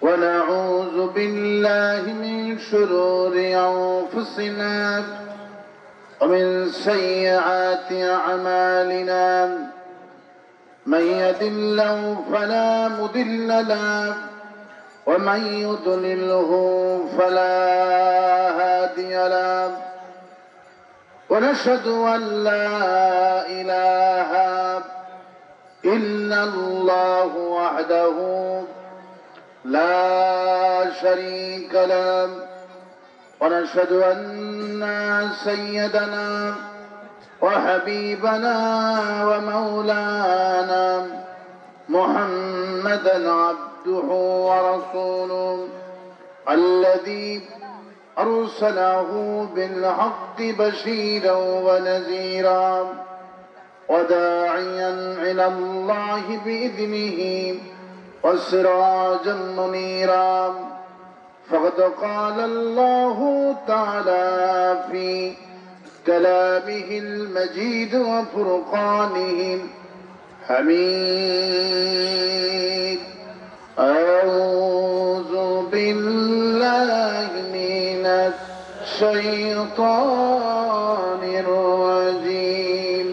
ونعوذ بالله من شرور أنفسنا ومن سيئات أعمالنا من يهد الله فلا مضل له ومن يضلله فلا هادي له ونشهد أن لا إله إلا الله وحده لا شريك له ونشهد أن سيدنا وحبيبنا ومولانا محمدا عبده ورسوله الذي أرسله بالحق بشيرا ونذيرا وداعيا إلى الله بإذنه وسراجا منيرا فقد قال الله تعالى في كلامه المجيد وفرقانه الحميد أعوذ بالله من الشيطان الرجيم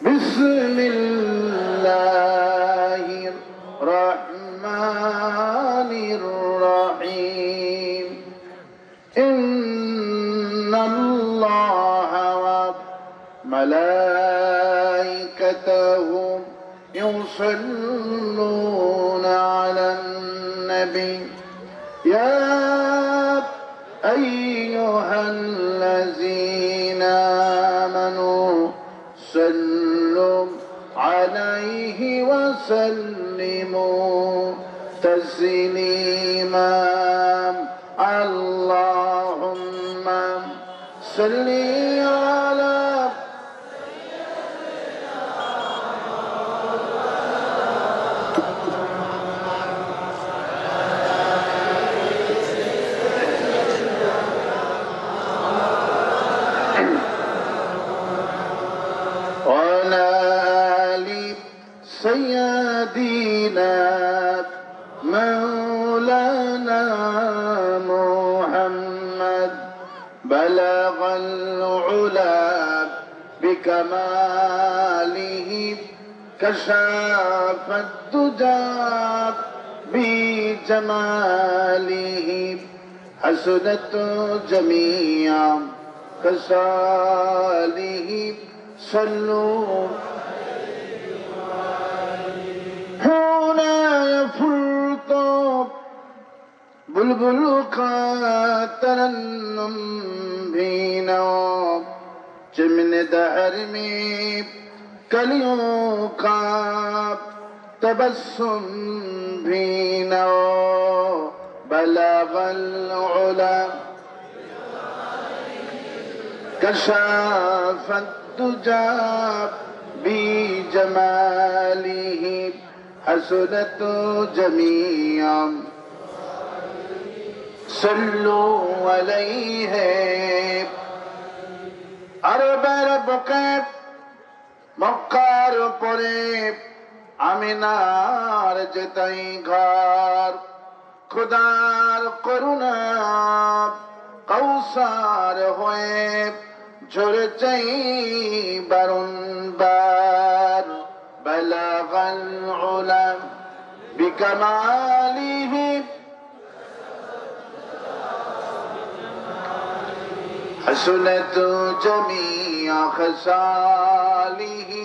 بسم الله الرحمن الرحيم إن الله وملائكته يصلون على النبي يا أيها الذين آمنوا صلوا عليه وسلموا تسليما اللهم صل على سيدنا مولانا محمد بلغ العلا بكماله كشف الدجى بجماله حسنت جميع خصاله صلوا बुलबुल का तरन्नुम भी न चिमन दहर में कलियों का तबस्सुम भी न बलगल उला कशाफत दुजा बी जमालिही हसनत जमीआ सल्लु अलैहि अरब अरब के मक्कार परे आमिनार जतई घर खुदार करुणा कौसार होए झुर चई बारंबार बलगल उला बिकमालिही हसनत जमीआ खसालिही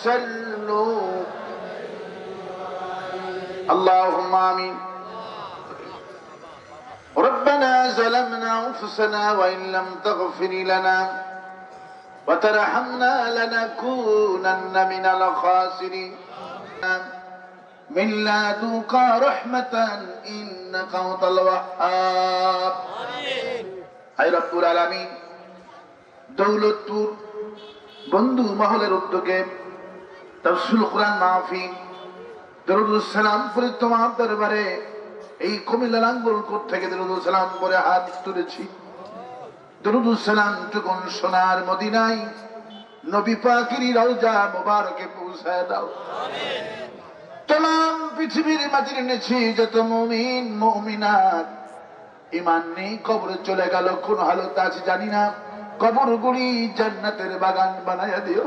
सल्लु अल्लाहुम्मा आमीन रब्बना ज़लमना अनफुसना व इन लम तग़फिर लना व तरहमना लनकूनन्न मिनल खासिरीन मिन लदुका रहमतन इन्नका अंतल वह्हाब आय रब्बुल आलामीन दौलतपुर बंधु महलेर उद्योगे तफसीरुल कुरान माहफिल दरूदुस सालाम पढ़े তোমার দরবারে এই কুমিল্লা লাঙ্গলকোট থেকে দরুদ সালাম পড়ে হাত তুলেছি। দরুদ সালাম যখন সোনার মদিনায় নবী পাকের রওজা মুবারকে পৌঁছায় দাও। तमाम পৃথিবীর মাটির নিচে যত মুমিন মুমিনাত ঈমান নেই কবরে চলে গেল, কোন হালতে আছে জানি না, কবরগুলি জান্নাতের বাগান বানায়া দিও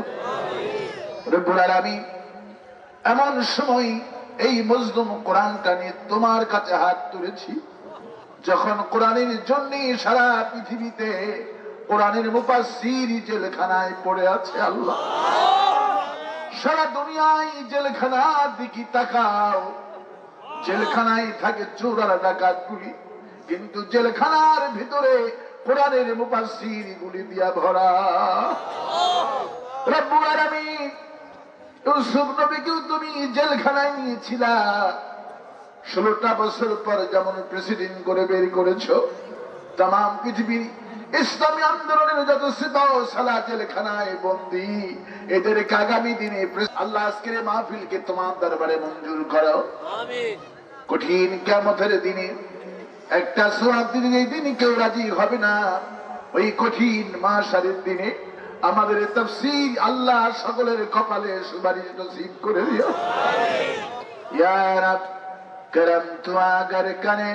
রব্বুল আলামিন। এমন সময় এই মজলুম কোরআনটা নিয়ে তোমার কাছে হাত তুলেছি, যখন কোরআনের জন্য সারা পৃথিবীতে কোরআনের মুফাসসির জেলখানায় পড়ে আছে আল্লাহ, সারা দুনিয়ায় জেলখানার দিকে তাকাও, জেলখানায় থাকে চোর আর ডাকাতগুলি, কিন্তু জেলখানার ভিতরে কোরআনের মুফাসসির গুলি দিয়া ভরা। রব্বুল আলামিন ইউসুফ নবীকেও তুমি জেলখানায় নিয়েছিলা, 16টা বছর পর যেমন প্রেসিডেন্ট করে বের করেছো, তাম পৃথিবীর ইসলামী আন্দোলনের যত সিপাহ সালা জেলখানায় বন্দী, এদেরকে আগামী দিনে আল্লাহ আজকের মাহফিলকে তোমার দরবারে মঞ্জুর করো। আমিন। কঠিন কিয়ামতের দিনে একটা সুরাত দিনে এই দিনে কেউ রাজি হবে না, ওই কঠিন মাহশারের দিনে আমাদের তাফসীর আল্লাহ সকলের কপালে সুপারিশ নসিব করে দিও। আমিন। ইয়া রাব করম তো আগার কানে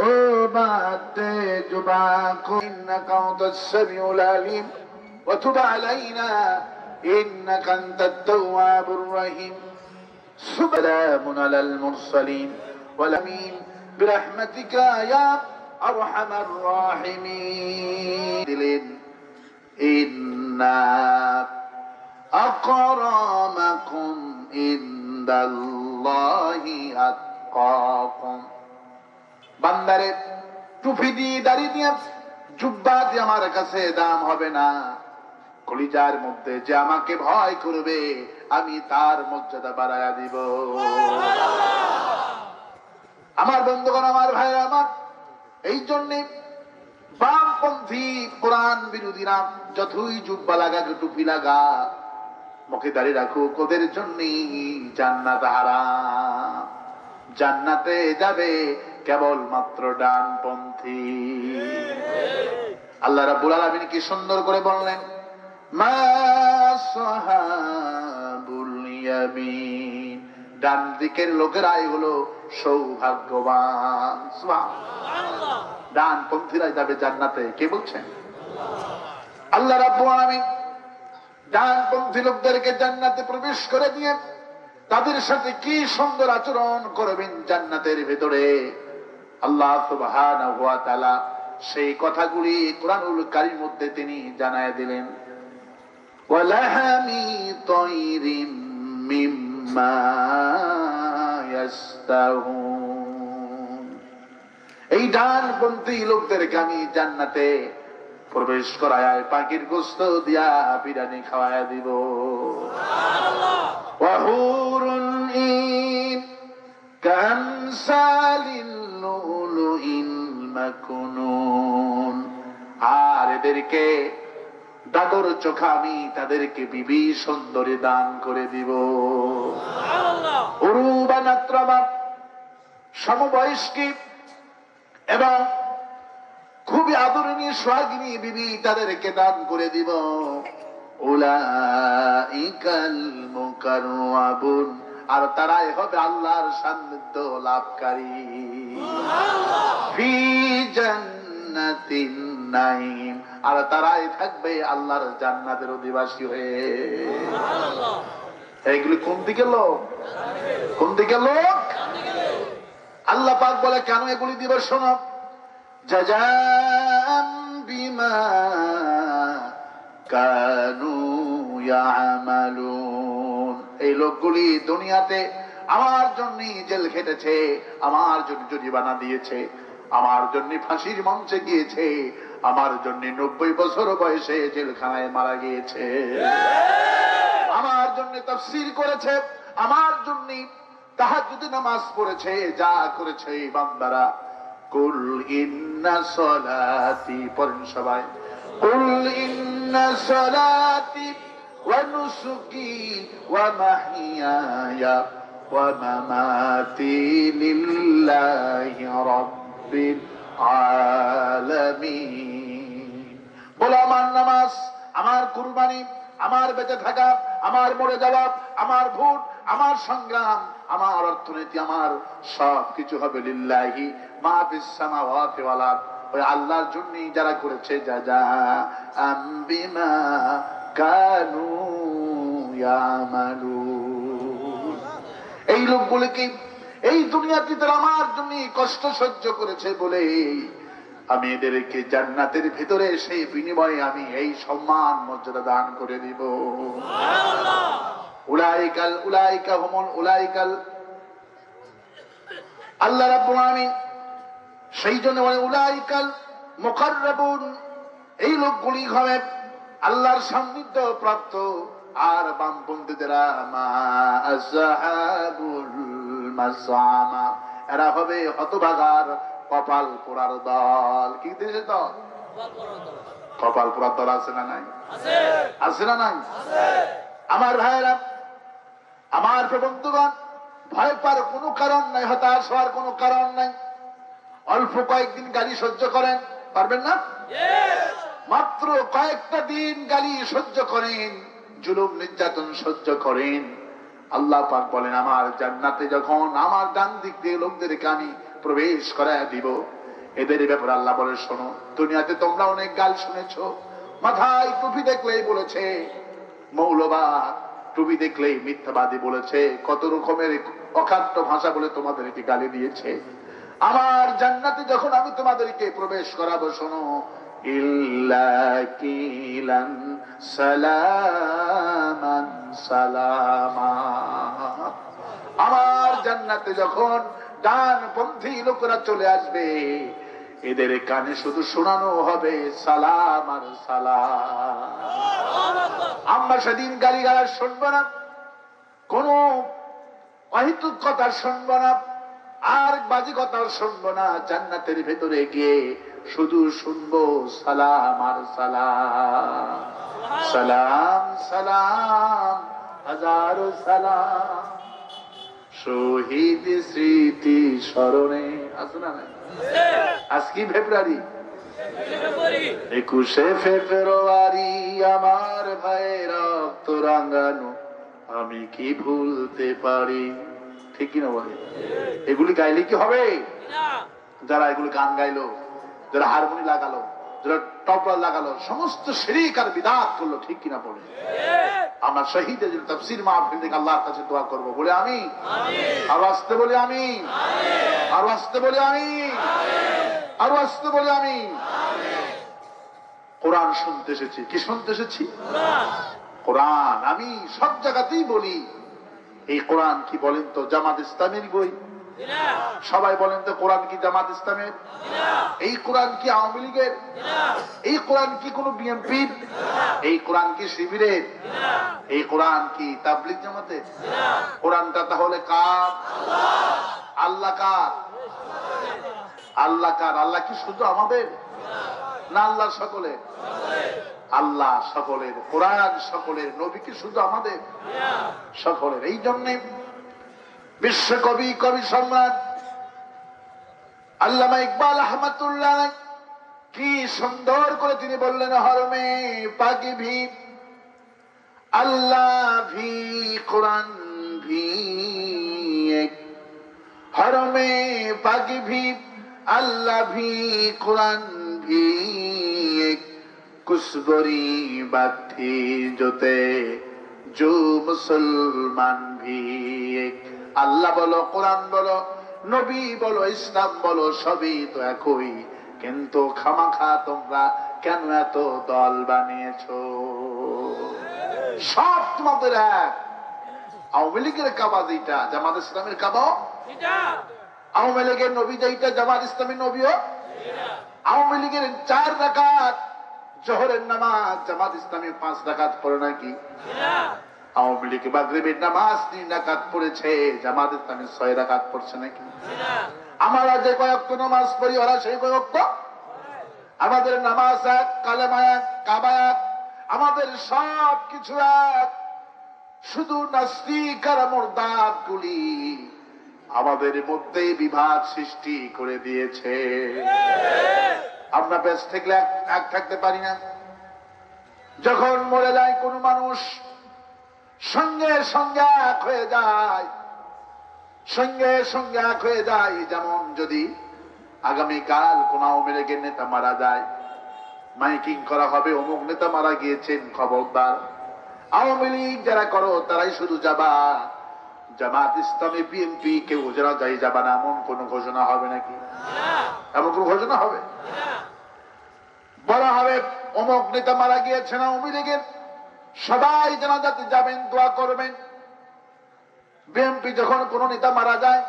ও বাত জুবা কো ইন্নাকা আনতাস সামিউল আলিম ওয়া তুব আলাইনা ইন্নাকা আনতাত তাওয়াবুর রহিম। সুবহানাল্লাহি আলাল মুরসালিন ওয়াল আমিন বিরহমাতিকা ইয়া আরহামার রাহিমিন। দিলেন ইন্না আকরামাকুম ইনদাল্লাহি আতকাকুম। বান্দারে টুপি দিয়ে দাড়ি দিয়ে জুব্বা দিয়ে আমার কাছে দাম হবে না, কলিজার মধ্যে যে আমাকে ভয় করবে আমি তার মর্যাদা বাড়ায়া দিব। আমার বন্ধুগণ, আমার ভাইরা আমার, এই জন্যে বামপন্থী কোরআন বিরোধীরা যতই জুব্বা লাগা টুপি লাগা মুখে দাঁড়িয়ে রাখুক, ওদের জন্যই জান্নাত হারাম। জান্নাতে যাবে কেবল মাত্র ডানপন্থী। আল্লাহ রাব্বুল আলামিন কি সুন্দর করে বললেন, মা সাহাবুল ইয়ামিন, ডান দিকের লোকেরাই হলো সৌভাগ্যবান। সুবহানাল্লাহ। ডানপন্থীরা যাবে জান্নাতে, কে বলছেন? আল্লাহ রাব্বুল আলামিন ডানপন্থী লোকদেরকে জান্নাতে প্রবেশ করে দিয়ে তাদের সাথে কি সুন্দর আচরণ করবেন জান্নাতের ভিতরে, আল্লাহ সুবহানাহু ওয়া তাআলা সেই কথাগুলি কোরআনুল কারীমের মধ্যে তিনি জানায় দিলেন। ওয়ালাহামি তায়রিম মিম্মা ইয়াস্তাহুন, এই ডানপন্থী লোকদেরকে আমি জান্নাতে প্রবেশ করায় পাখির গোশত দিয়া বিরিয়ানি খাওয়ায়া দিব। সুবহানাল্লাহ। ওয়া হুরুন ইন কামসালিল লুলুইল মাকনুন, আর এদেরকে দাদর চোখা আমি তাদেরকে বিবি সুন্দরী দান করে দিব। সুবহানাল্লাহ। উরুবান আত্রাবা, সমবয়স্কী এবং খুবই আদরণীয় সোহাগিনী বিবি তাদেরকে দান করে দিব। উলাইকাল মুকাররাবুন, আর তারাই হবে আল্লাহর সান্নিধ্য লাভকারী। সুবহানাল্লাহ। ফি জান্নাতিন নাঈম, আর তারাই থাকবে আল্লাহর জান্নাতের অধিবাসী হয়ে। সুবহানাল্লাহ। এইগুলি কোন দিকে লোক? কোন দিকে লোক? আল্লাহ পাক বলে কেন এগুলি দিব, শোনো। জাযাআম বিমা কানু ইয়ামালুন, এই লোকগুলি দুনিয়াতে আমার জন্য জেল খেটেছে, আমার জন্য জরিমানা দিয়েছে, আমার জন্য ফাঁসির মঞ্চে গিয়েছে, আমার জন্য 90 বছর বয়সে জেলখানায় মারা গিয়েছে, আমার জন্য তাফসীর করেছে, আমার জন্য তাহাজ্জুদ নামাজ পড়েছে, যা করেছে এই বান্দারা। কুল ইন্না সলাতি, পড়েন সবাই, কুল ইন্না সলাতি ওয়া নুসুকি ওয়া মাহইয়ায়া ওয়া মামাতি লিল্লাহি রাব্বিল আলামিন। বলো আমার নামাজ, আমার কুরবানি, আমার বেঁচে থাকা, আমার মরে যাওয়া, আমার ভোট, আমার সংগ্রাম, আমার অর্থনীতি, আমার সবকিছু হবে লিল্লাহি মা ফিস সামাওয়াতি ওয়াল আরদ, ওই আল্লাহর জন্যই যারা করেছে জাযাআম বিমা কানু ইয়ামালুন। এই লোকগুলোকে এই দুনিয়াতে তারা আমার জন্য কষ্ট সহ্য করেছে বলে আমি এদেরকে জান্নাতের ভিতরে সেই বিনিময়ে আমি এই সম্মান মর্যাদা দান করে দিব। উলাইকাল উলাইকা হুমুল উলাইকাল, আল্লাহ রাব্বুল আলামিন সেই জন্য বলে উলাইকাল মুকাররাবুন, এই লোকগুলি হবে আল্লাহর সান্নিধ্য প্রাপ্ত। আর বামপন্থীদেরা মা আসহাবুল মাসামা, এরা হবে হতভাগার কপাল পোড়ার দল। কি দেশে দল? কপাল পোড়ার দল আছে না নাই? আছে না নাই? আমার ভাইয়েরা, আমার বন্ধুগণ, ভয় পাওয়ার কোনো কারণ নাই, হতাশ হওয়ার কোনো কারণ নাই। অল্প কয়েকদিন গালি সহ্য করেন, পারবেন না? মাত্র কয়েকটা দিন গালি সহ্য করেন, জুলুম নির্যাতন সহ্য করেন, আল্লাহ পাক বলেন আমার জান্নাতে যখন আমার ডান দিক দিয়ে লোকদেরকে আমি প্রবেশ করায় দিব, এদের ব্যাপারে আল্লাহ বলে শোনো, দুনিয়াতে তোমরা অনেক গাল শুনেছো, মাথায় টুপি দেখলেই বলেছে মৌলবাদ, টুপি দেখলেই মিথ্যাবাদী বলেছে, কত রকমের অখাদ্য ভাষা বলে তোমাদেরকে গালি দিয়েছে। আমার জান্নাতে যখন আমি তোমাদেরকে প্রবেশ করাবো, শোনো, ইল্লা কিলান সালামান সালামা, আমার জান্নাতে যখন ডানপন্থী লোকেরা চলে আসবে, এদের কানে শুধু শোনানো হবে সালাম আর সালাম। আমরা সেদিন গালিগালাজ শুনবো না, কোন অহেতুক কথা শুনবো না, আর বাজে কথা শুনবো না। জান্নাতের ভেতরে গিয়ে শুধু শুনবো সালাম আর সালাম, সালাম সালাম হাজারো সালাম, শহীদ স্মৃতি স্মরণে। আছে না? আজ কি ফেব্রুয়ারি? 21শে ফেব্রুয়ারি, আমার ভাইয়ের রক্ত রাঙানো আমি কি ভুলতে পারি? ঠিক কিনা বলে? এগুলি গাইলে কি হবে? যারা এগুলি গান গাইলো, যারা হারমোনি লাগালো, যারা তবলা লাগালো, সমস্ত শিরক আর বিদআত করলো, ঠিক কিনা বলে? আমরা শহীদের জন্য তাফসীর মাহফিল থেকে আল্লাহর কাছে দোয়া করব, বলে আমি আর আসতে বলি আমি, আর আসতে বলি আমি, আর আসতে বলি আমি। কোরআন শুনতে এসেছি। কি শুনতে এসেছি? কোরআন। আমি সব জায়গাতেই বলি, এই কোরআন কি বলেন তো জামাত ইসলামের বই? সবাই বলেন তো কোরআন কি জামাত ইসলামের? এই কোরআন কি আওয়ামী লীগের? এই কোরআন কি কোন বিএনপির? এই কোরআন কি শিবিরের? এই কোরআন কি তাবলীগ জামাতের? কোরআনটা তাহলে কার? আল্লাহ কার? আল্লাহ কার? আল্লাহ কি শুধু আমাদের না আল্লাহ সকলের? আল্লাহ সকলের, কোরআন সকলের, নবী কি শুধু আমাদের? সকলের। এই জন্যে বিশ্বকবি, কবি সম্রাট আল্লামা ইকবাল রহমাতুল্লাহ কি সুন্দর করে তিনি বললেন, হরমে পাকি ভি আল্লাহ ভি কোরআন ভি এক, হরমে পাকি ভি আল্লাহ ভি কোরআন ভি এক, कुछ बुरी बात थी जो थे जो मुसलमान भी एक। আল্লাহ বলো, কোরআন বলো, নবী বলো, ইসলাম বলো, সবই তো একই, কিন্তু খামাখা তোমরা কেন এত দল বানিয়েছো? সব তোমাদের এক। আওয়ামী লীগের কাবা যেটা, জামাত ইসলামের কাবাও আওয়ামী লীগের নবী যেটা, জামাত ইসলামের নবীও। আওয়ামী লীগের 4 রাকাত জোহরের নামাজ জামাত ইসলামী 5 রাকাত পড়ে নাকি? আওয়ামী লীগ মাগরিবের নামাজ 3 রাকাত পড়েছে, জামাত ইসলামী 6 রাকাত পড়ছে নাকি? আমরা যে কয়েকটা নামাজ পড়ি, ওরা সেই কয়েকটা। আমাদের নামাজ এক, কালেমা এক, কাবা এক, আমাদের সব কিছু এক। শুধু নাস্তিক আর মুরতাদ গুলি আমাদের মধ্যে বিভাগ সৃষ্টি করে দিয়েছে। আমরা বেঁচে থাকলে এক থাকতে পারি না। যখন মরে যায় কোন মানুষ, সঙ্গে সঙ্গে এক হয়ে যায়, সঙ্গে সঙ্গে এক হয়ে যায়। যেমন যদি আগামীকাল কোন আওয়ামী লীগের নেতা মারা যায়, মাইকিং করা হবে, অমুক নেতা মারা গিয়েছেন, খবরদার আওয়ামী লীগ যারা করো তারাই শুধু যাবা, জামাত ইসলামী বিএনপি কেউ যারা যাই যাবা না, এমন কোন ঘোষণা হবে নাকি? এমন কোন ঘোষণা হবে? বলা হবে অমুক নেতা মারা গিয়েছেন আওয়ামী লীগের, সবাই জানাজাতে যাবেন, দোয়া করবেন। বিএনপি যখন কোন নেতা মারা যায়,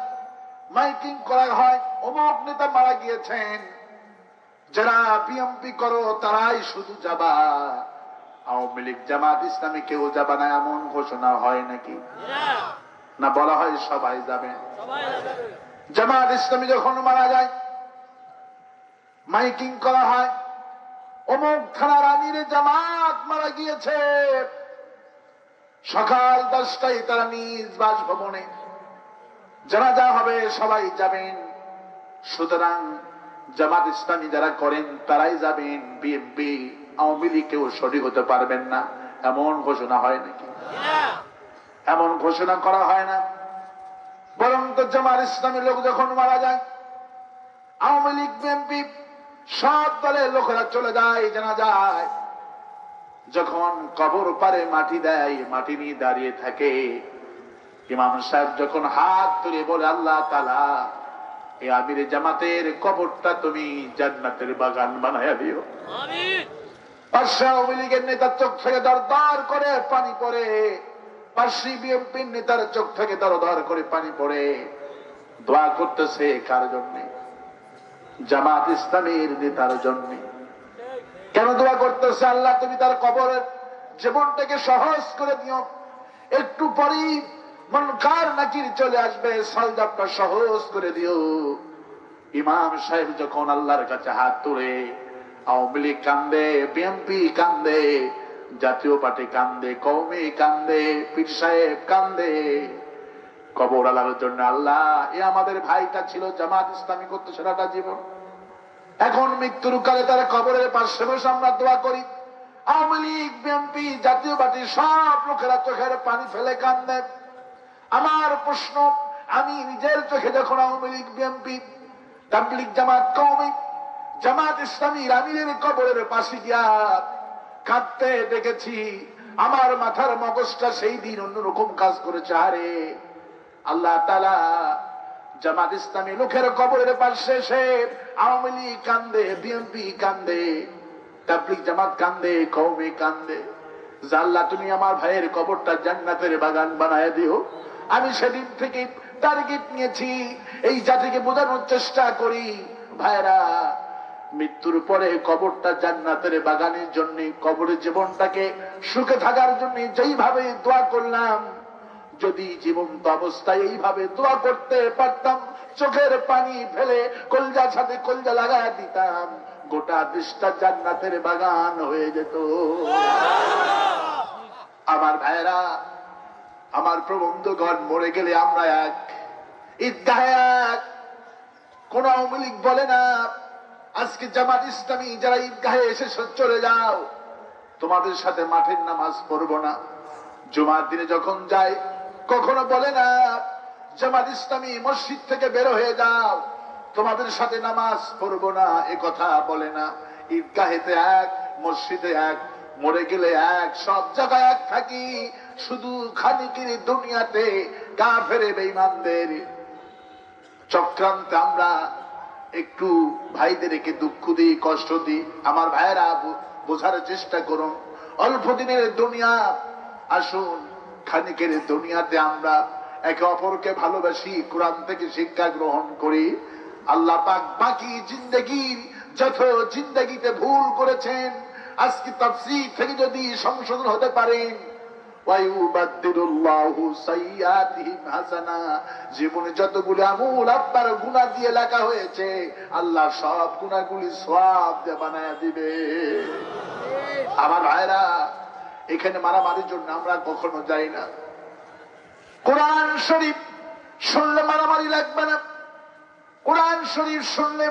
মাইকিং করা হয়, অমুক নেতা মারা গিয়েছেন, যারা বিএনপি করো তারাই শুধু যাবা, আওয়ামী লীগ জামাত ইসলামী কেউ যাবা না, এমন ঘোষণা হয় নাকি? না, বলা হয় সবাই যাবে। জামাত ইসলামী যখন মারা যায়, মাইকিং করা হয়, অমুক থানার আমিরে জামাত মারা গিয়েছে, সকাল 10টায় তারা নিজ বাসভবনে জানাজা হবে, সবাই যাবেন। সুতরাং জামাত ইসলামী যারা করেন তারাই যাবেন, বিএনপি আওয়ামী লীগ কেউ শরীক হতে পারবেন না, এমন ঘোষণা হয় নাকি? এমন ঘোষণা করা হয় না। বরং তো জামাত ইসলামী লোক যখন মারা যায়, আওয়ামী লীগ বিএনপি সব দলের লোকেরা চলে যায়, জানা যায়। যখন কবর পারে মাটি দেয়, মাটি নিয়ে দাঁড়িয়ে থাকে, ইমাম সাহেব যখন হাত তুলে বলে, আল্লাহ তাআলা এই আমিরে জামাতের কবরটা তুমি জান্নাতের বাগান বানায়া দিও। আমিন। পাশে আওয়ামী লীগের নেতার চোখ থেকে দরদর করে পানি পড়ে, পাশে বিএনপির নেতার চোখ থেকে দরদর করে পানি পড়ে। দোয়া করতেছে কার জন্য? জামাত ইসলামের নেতার জন্য। কেন দোয়া করতেছে? আল্লাহ তুমি তার কবরের জীবনটাকে সহজ করে দিও, একটু পরেই মুনকার নাকির চলে আসবে, সালজাবটা সহজ করে দিও। ইমাম সাহেব যখন আল্লাহর কাছে হাত তুলে, আওয়ামী লীগ কান্দে, বিএনপি কান্দে, জাতীয় পার্টি কান্দে, কওমি কান্দে, পীর সাহেব কান্দে, কবর আলার জন্য। আল্লাহ, এ আমাদের ভাইটা ছিল, জামাত ইসলামী করতে সারাটা জীবন, এখন মৃত্যুর কালে তার কবরের পাশে বসে আমরা দোয়া করি। আওয়ামী লীগ বিএনপি জাতীয় পার্টি সব লোকেরা চোখের পানি ফেলে কান্দে। আমার প্রশ্ন, আমি নিজের চোখে যখন আওয়ামী লীগ বিএনপি তাবলীগ জামাত কওমি জামাত ইসলামীর আমিরের কবরের পাশে গিয়া কাঁদতে দেখেছি, আমার মাথার মগজটা সেই দিন অন্যরকম কাজ করেছে। আরে আল্লাহ তাআলা জামাত ইসলামী লোকের কবরের পাশে এসে আওয়ামী লীগ কান্দে, বিএনপি কান্দে, তাবলীগ জামাত কান্দে, কওমি কান্দে। আল্লাহ তুমি আমার ভাইয়ের কবরটা জান্নাতের বাগান বানায় দিও। আমি সেদিন থেকে টার্গেট নিয়েছি, এই জাতিকে বোঝানোর চেষ্টা করি, ভাইরা মৃত্যুর পরে কবরটা জান্নাতের বাগানের জন্য, কবরের জীবনটাকে সুখে থাকার জন্য যেইভাবে দোয়া করলাম, যদি জীবন্ত অবস্থায় এইভাবে দোয়া করতে পারতাম, চোখের পানি ফেলে কলজার সাথে কলজা লাগায় দিতাম, গোটা দেশটা জান্নাতের বাগান হয়ে যেত। আমার ভাইরা, আমার প্রবন্ধগণ, মরে গেলে আমরা এক, ঈদগাহে এক। কোন আওয়ামী লীগ বলে না আজকে জামাত ইসলামী যারা ঈদগাহে এসে চলে যাও, তোমাদের সাথে মাঠের নামাজ পড়বো না। জুমার দিনে যখন যায় কখনো বলে না জামাত ইসলামী মসজিদ থেকে বের হয়ে যাও, তোমাদের সাথে নামাজ পড়বো না, এ কথা বলে না। ঈদগাহেতে এক, মসজিদে এক, মরে গেলে এক, সব জায়গায় এক থাকি। শুধু খানিকের দুনিয়াতে কাফের বেঈমানদের চক্রান্তে আমরা একটু ভাইদেরকে দুঃখ দিই, কষ্ট দিই। আমার ভাইয়েরা বোঝার চেষ্টা করুন, অল্প দিনের দুনিয়া, আসুন খানিকের দুনিয়াতে আমরা একে অপরকে ভালোবাসি, কোরআন থেকে শিক্ষা গ্রহণ করি। আল্লাহ পাক বাকি জিন্দেগির যত জিন্দেগিতে ভুল করেছেন, আজকে তাফসীর থেকে যদি সংশোধন হতে পারেন, জীবনে যতগুলি আমল আপনার গুনাহ দিয়ে লেখা হয়েছে, আল্লাহ সব গুনাহগুলি সওয়াব দিয়ে বানায় দিবে। আমার ভাইরা, এখানে মারামারির জন্য আমরা কখনো যাই না। কোরআন শরীফ শুনলে মারামারি লাগবে না। কোরআন শরীফ শুনলে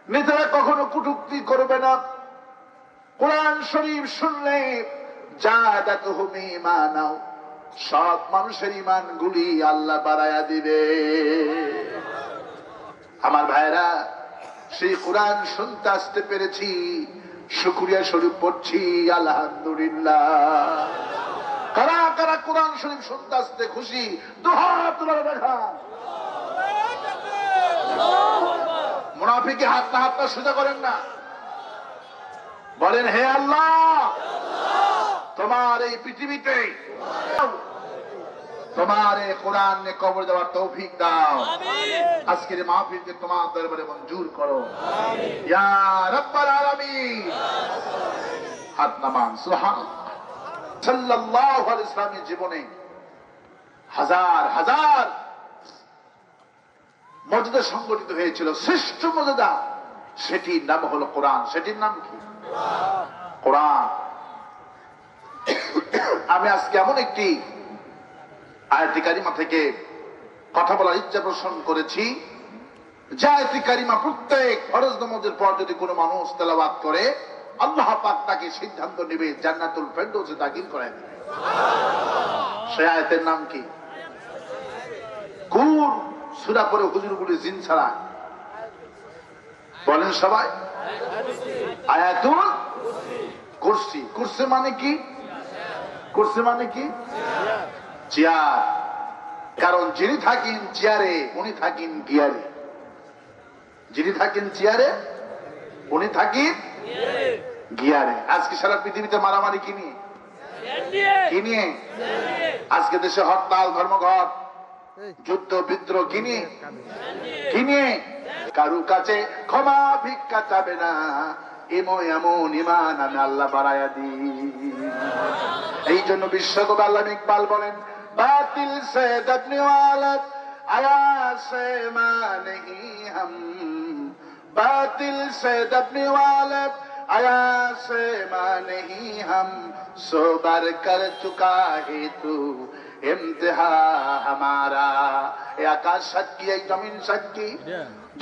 নেতারা কখনো কটূক্তি করবে না। কোরআন শরীফ শুনলে জাদাতুহুম ঈমানাও, সব মানুষের ঈমানগুলি আল্লাহ বাড়ায়া দিবে। আমার ভাইরা, সেই কোরআন শুনতে আসতে পেরেছি, শুকরিয়া শরীফ পড়ছি আলহামদুলিল্লাহ। কারা কারা কোরআন শরীফ শুনতে আসতে খুশি? দুহাত তুলে দেখা। মুনাফিকে হাতটা সোজা করেন না, বলেন হে আল্লাহ, তোমার এই পৃথিবীতে তোমার এই কোরআন কবর দেওয়ার তৌফিক দাও। আজকের মাহফিলকে তোমার দরবারে মঞ্জুর করো ইয়া রাব্বাল আলামিন। হাত নামান। সুবহানাল্লাহ। সাল্লাল্লাহু আলাইহি ওয়াসাল্লামের জীবনে হাজার হাজার মর্যাদা সংগঠিত হয়েছিল। শ্রেষ্ঠ মর্যাদা, সেটির নাম হলো কোরআন। সেটির নাম কি? কোরআন। আমি আজকে এমন একটি আয়াতে কারিমা থেকে কথা বলার ইচ্ছা পোষণ করেছি, যে আয়াতে কারিমা প্রত্যেক ফরজ নামাজের পর যদি কোনো মানুষ তেলাওয়াত করে, আল্লাহ পাক তাকে সিদ্ধান্ত নেবে জান্নাতুল ফেরদৌসে দাখিল করে দেবে। সেই আয়াতের নাম কি? কোন সূরা পড়ে হুজুরগুলি জিন ছাড়া? বলেন সবাই। আয়াতুল কুরসি। কুরসি মানে কি? কুরসি মানে কি? চেয়ার। কারণ যিনি থাকেন চেয়ারে, উনি থাকেন গিয়ারে। যিনি থাকেন চেয়ারে, উনি থাকেন গিয়ারে। আজকে সারা পৃথিবীতে মারামারি কি নিয়ে? কি নিয়ে? আজকে দেশে হরতাল, ধর্মঘট, যুদ্ধ বিদ্রোহ কি নিয়ে? কি নিয়ে? কারু কাছে ক্ষমা ভিক্ষা চাবে না, এমন এমন ঈমান আমি আল্লাহ বাড়ায়া দিই। এই জন্য বিশ্বকবি আল্লামা ইকবাল বলেন, বাতিল সে দবনে ওয়ালা আয়া সে মা নেহি হাম, বাতিল সে দবনে ওয়ালা আয়া সে মা নেহি হাম, সো বার কর চুকা হে তু ইমতিহা হামারা। এই আকাশ সাক্ষী, এই জমিন সাক্ষী,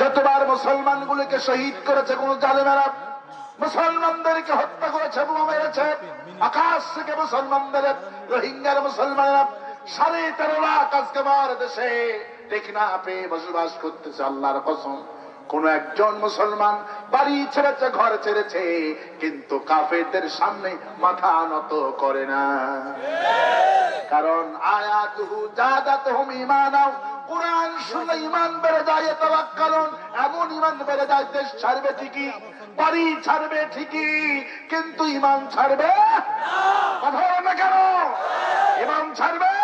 যতবার মুসলমান গুলিকে শহীদ করেছে কোন জালেমেরা, মুসলমানদেরকে হত্যা করেছে, বোমা মেরেছে, আকাশ থেকে মুসলমানদের, রোহিঙ্গার মুসলমানেরা 13.5 লাখ আজকে আমার দেশে টেকনা পেয়ে বসবাস করতেছে। আল্লাহর কসম, কোন একজন মুসলমান বাড়ি ছেড়েছে, ঘর ছেড়েছে, কিন্তু কাফেরদের সামনে মাথা নত করে না। কারণ আয়াতুহু জাদাতুহুম ঈমানাও, কোরআন শুনলে ঈমান বেড়ে যায়। তাওয়াক্কালুন, এমন ঈমান বেড়ে যায়, দেশ ছাড়বে ঠিকই, বাড়ি ছাড়বে ঠিকই, কিন্তু ঈমান ছাড়বে না। কথা বলেন না কেন? ঈমান ছাড়বে না।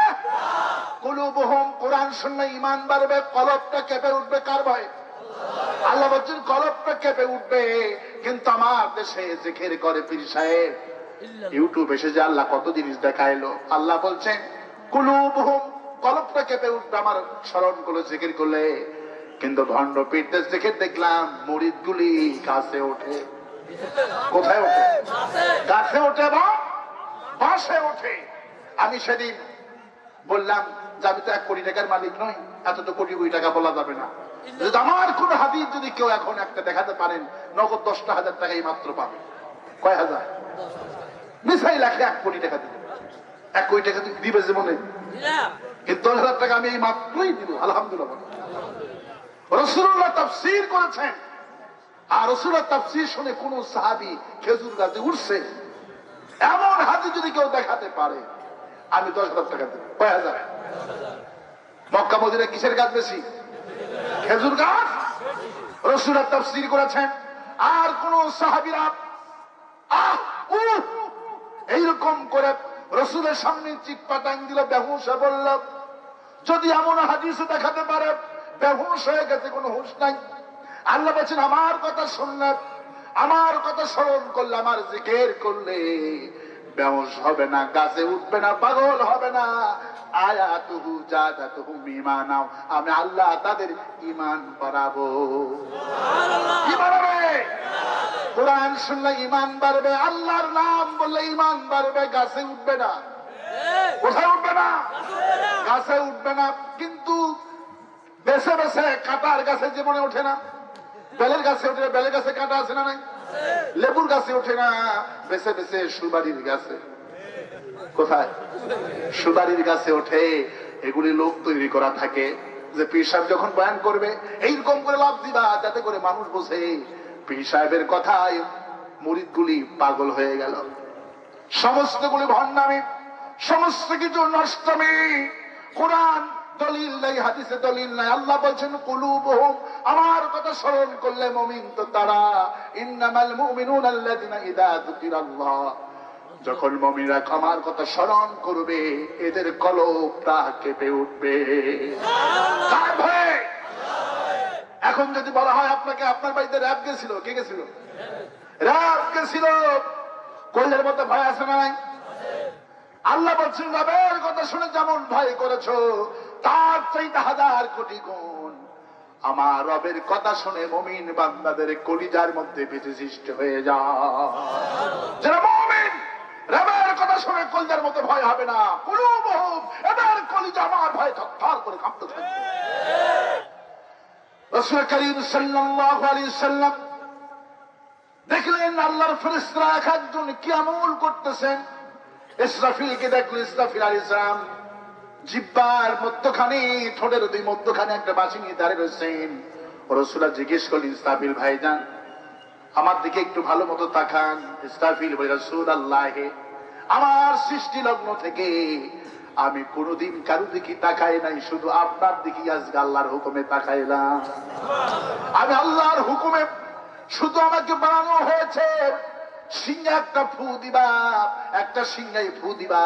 কুলুবুহুম, কোরআন শুনলে ঈমান বাড়বে, কলবটা কেঁপে উঠবে। কার ভয়? আল্লাহ বলছেন কলবটা কেঁপে উঠবে। কিন্তু আমার দেশে জিকির করে পীর সাহেব, ইউটিউব এসে যে আল্লাহ কত জিনিস দেখাইলো। আল্লাহ বলছেন কুলুবুহুম, কলবটা কেঁপে উঠবে আমার স্মরণ করে জিকির করলে। কিন্তু ভণ্ড পীরদের জিকির দেখলাম মুরিদ গুলি গাছে ওঠে। কোথায় ওঠে? গাছে ওঠে বা বাসে ওঠে। আমি সেদিন বললাম যে আমি তো 1 কোটি টাকার মালিক নই, এত তো কোটি কোটি টাকা বলা যাবে না। আমার কোন হাদিস যদি কেউ এখন একটা দেখাতে পারেন, নগদ 10,000 টাকাই মাত্র পাবে। কয় হাজার? মিসাই লাখে 1 কোটি টাকা দিবে। 1 কোটি টাকা দিবে জীবনে, কিন্তু 10,000 টাকা আমি এই মাত্রই দিব। আলহামদুলিল্লাহ। রাসূলুল্লাহ তাফসীর করেছেন, আর রাসূলুল্লাহ তাফসীর শুনে কোন সাহাবী খেজুর গাছে উঠছে, এমন হাদিস যদি কেউ দেখাতে পারে, আমি 10,000 টাকা দেব। কয় হাজার? মক্কা মদিনা কিসের গাছ বেশি? খেজুর গাছ। রাসূলুল্লাহ তাফসীর করেছেন। আর কোন সাহাবীরা এইরকম করে রাসূলের সামনে চিৎপাটাং দিল, বেহুশ হয়ে বলল। যদি এমন হাদিসে দেখাতে পারে বেহুশ হয়ে গেছে, কোনো হুঁশ নাই। আল্লাহ বলেছেন আমার কথা শুনলে, আমার কথা স্মরণ করলে, আমার জিকির করলে বেহুশ হবে না, গাছে উঠবে না, পাগল হবে না। আয়াতুহু জাদাতুহুম ঈমানাও, আমি আল্লাহ তাদের ঈমান বাড়াবো। কি বাড়াবে? কোরআন শুনলে ঈমান বাড়বে, আল্লাহর নাম বললে ঈমান বাড়বে। গাছে উঠবে না। কোথায় উঠবে না? গাছে উঠবে না। কিন্তু বেছে বেছে কাঁটার গাছে জীবনে ওঠে না। বেলের গাছে ওঠে, বেলের গাছে কাঁটা আছে না নাই? লেবুর গাছে ওঠে না, বেছে বেছে সুপারির গাছে। কোথায়? সুদারির কাছে ওঠে। এগুলি লোক তৈরি করা থাকে যে পীর সাহেব যখন বয়ান করবে এইরকম করে লাভ দিবা যাতে করে মানুষ বোঝে পীর সাহেবের কথায় মুরিদগুলি পাগল হয়ে গেল। সমস্তগুলি ভণ্ডামি, সমস্ত কিছু নষ্টমি। কোরআন দলিল নাই, হাদিসে দলিল নাই। আল্লাহ বলছেন কুলুবুহুম, আমার কথা স্মরণ করলে মুমিন তো তারা। ইন্নামাল মুমিনুনা আল্লাযিনা ইযা যুকিরাল্লাহ, যখন মুমিনরা আমার কথা স্মরণ করবে এদের কলবটা কেঁপে উঠবে। এখন যদি বলা হয় আপনাকে, আপনার বাড়িতে র‍্যাব গেছিল, কে গেছিল? র‍্যাব গেছিল, কলের মধ্যে ভয় আছে না নাই? আল্লাহ বলছেন রবের কথা শুনে যেমন ভয় করেছো তার চাইতে 1000 কোটি গুণ আমার রবের কথা শুনে মুমিন বান্দাদের কলিজার মধ্যে বেঁচে সৃষ্টি হয়ে যায়। যারা মুমিন রবের কথা শুনে কলিজার মধ্যে ভয় হবে না। কুলুবুহুম, এদের কলিজা আমার ভয় থরথর করে কাঁপতে থাকবে। রাসূল করিম সাল্লাল্লাহু আলাইহি সাল্লাম দেখলেন আল্লাহর ফেরেশতারা এক একজন কি আমল করতেছেন। ইসরাফিলকে দেখলো, ইসরাফিল আলাইহিস সালাম জিহ্বার মধ্যখানে, ঠোঁটের দুই মধ্যখানে একটা বাঁশি নিয়ে দাঁড়িয়ে রয়েছেন। রাসূলুল্লাহ জিজ্ঞেস করলেন, ইসরাফিল ভাইজান আমার দিকে একটু ভালো মতো তাকান। ইসরাফিল বলে, রাসূলুল্লাহ আমার সৃষ্টি লগ্ন থেকে আমি কোনদিন কারো দিকে তাকাই নাই, শুধু আপনার দিকে আজকে আল্লাহর হুকুমে তাকাইলাম। আমি আল্লাহর হুকুমে শুধু আমাকে বানানো হয়েছে সিংহে একটা ফু দিবা, একটা সিংহায় ফু দিবা,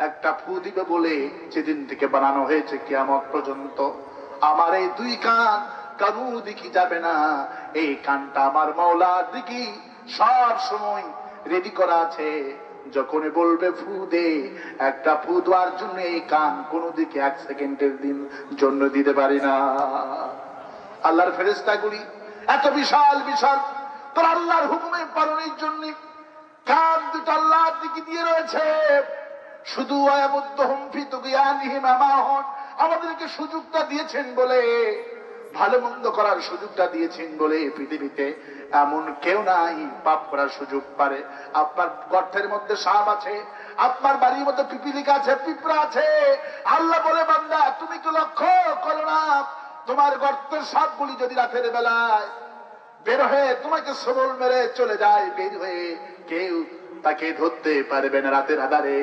একটা ফু দিবে বলে যেদিন থেকে বানানো হয়েছে কিয়ামত পর্যন্ত আমার এই দুই কান কারো দিকে যাবে না। এই কানটা আমার মাওলার দিকে সব সময় রেডি করা আছে। যখন বলবে ফু দে, একটা ফু দেওয়ার জন্য এই কান কোন দিকে 1 সেকেন্ডের জন্য দিতে পারি না। আল্লাহর ফেরেশতাগুলি এত বিশাল বিশাল, তোর আল্লাহর হুকুমে পালনের জন্য কান দুটো আল্লাহর দিকে দিয়ে রয়েছে। শুধু আয়াবুদ্দুহুম ফি তুগয়ানিহিম আমাহুন, আমাদেরকে সুযোগটা দিয়েছেন বলে, ভালো মন্দ করার সুযোগটা দিয়েছেন বলে পৃথিবীতে এমন কেউ নাই পাপ করার সুযোগ পারে। আপনার গর্তের মধ্যে সাপ আছে, আপনার বাড়ির মধ্যে পিপিলিকা আছে, পিঁপড়া আছে। আল্লাহ বলে বান্দা তুমি তো লক্ষ্য করো না, তোমার গর্তের সাপগুলি যদি রাতের বেলায় বের হয়ে তোমাকে সবল মেরে চলে যায়, বের হয়ে কেউ তাকে ধরতে পারবে না। রাতের আধারে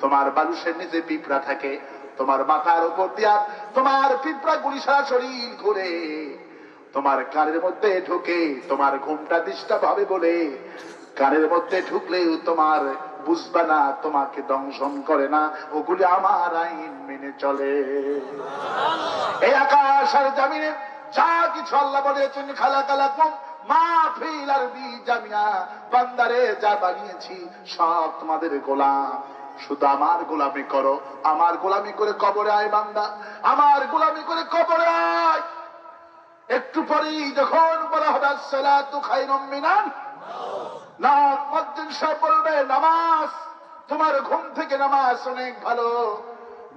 তোমার বালুসের নিচে পিঁপড়া থাকে, তোমার মাথার উপর দিয়া তোমার পিঁপড়া গুলি সারা শরীর ঘুরে তোমার কানের মধ্যে ঢুকে, তোমার ঘুমটা ডিস্টার্ব হবে বলে কানের মধ্যে ঢুকলেও তোমার বুঝবে না, তোমাকে দংশন করে না। ওগুলি আমার আইন মেনে চলে। এই আকাশ আর জমিনে যা কিছু আল্লাহ বলেছেন খালাকালাকুম মা ফিল আরদি জামিয়া, বান্দারে যা বানিয়েছি সব তোমাদের গোলাম, শুধু আমার গোলামি করো। আমার গোলামি করে কবরে আয় বান্দা, আমার গোলামি করে কবরে আয়। একটু পরেই যখন বলা হবে আসসালাতু খায়রুম মিনান নাওম, মুয়াজ্জিন সাহেব বলবে নামাজ, তোমার ঘুম থেকে নামাজ অনেক ভালো।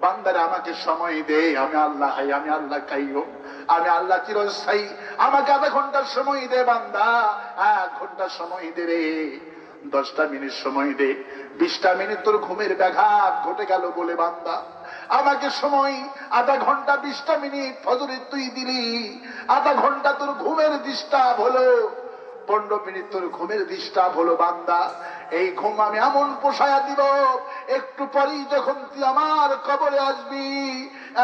বান্দারা আমাকে সময় দে, আমি আল্লাহ হাই, আমি আল্লাহ কাইয়ুম, আমি আল্লাহ চিরস্থায়ী, আমাকে আধা ঘন্টার সময় দে বান্দা, 1 ঘন্টা সময় দে রে, 10টা মিনিট সময় দে। 20টা মিনিট তোর ঘুমের ব্যাঘাত ঘটে গেল বলে বান্দা আমাকে সময় আধা ঘন্টা 20টা মিনিট ফজরে তুই দিলি, আধা ঘন্টা তোর ঘুমের ডিস্টার্ব হলো, 15 মিনিট তোর ঘুমের ডিস্টার্ব হলো বান্দা। এই ঘুম আমি এমন পোষায়া দিব, একটু পরেই যখন তুই আমার কবরে আসবি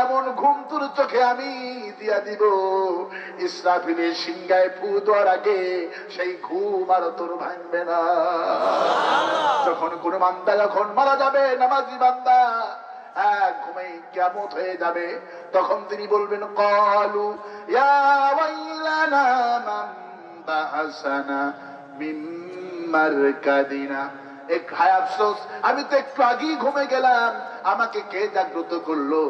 এমন ঘুম তোর চোখে আমি দিয়া দিব। ইসরাফিলের সিংহায় ফু দেওয়ার আগে সেই ঘুম আর তোর ভাঙবে না। যখন কোন বান্দা যখন মারা যাবে, নামাজি বান্দা ঘুমে কিয়ামত হয়ে যাবে, তখন তিনি বলবেন ক্বালু ইয়া ওয়াইলানা মান বা'আসানা মিন মারকাদিনা, এক হায় আফসোস, আমি তো একটু আগেই ঘুমে গেলাম, আমাকে কে জাগ্রত করলো?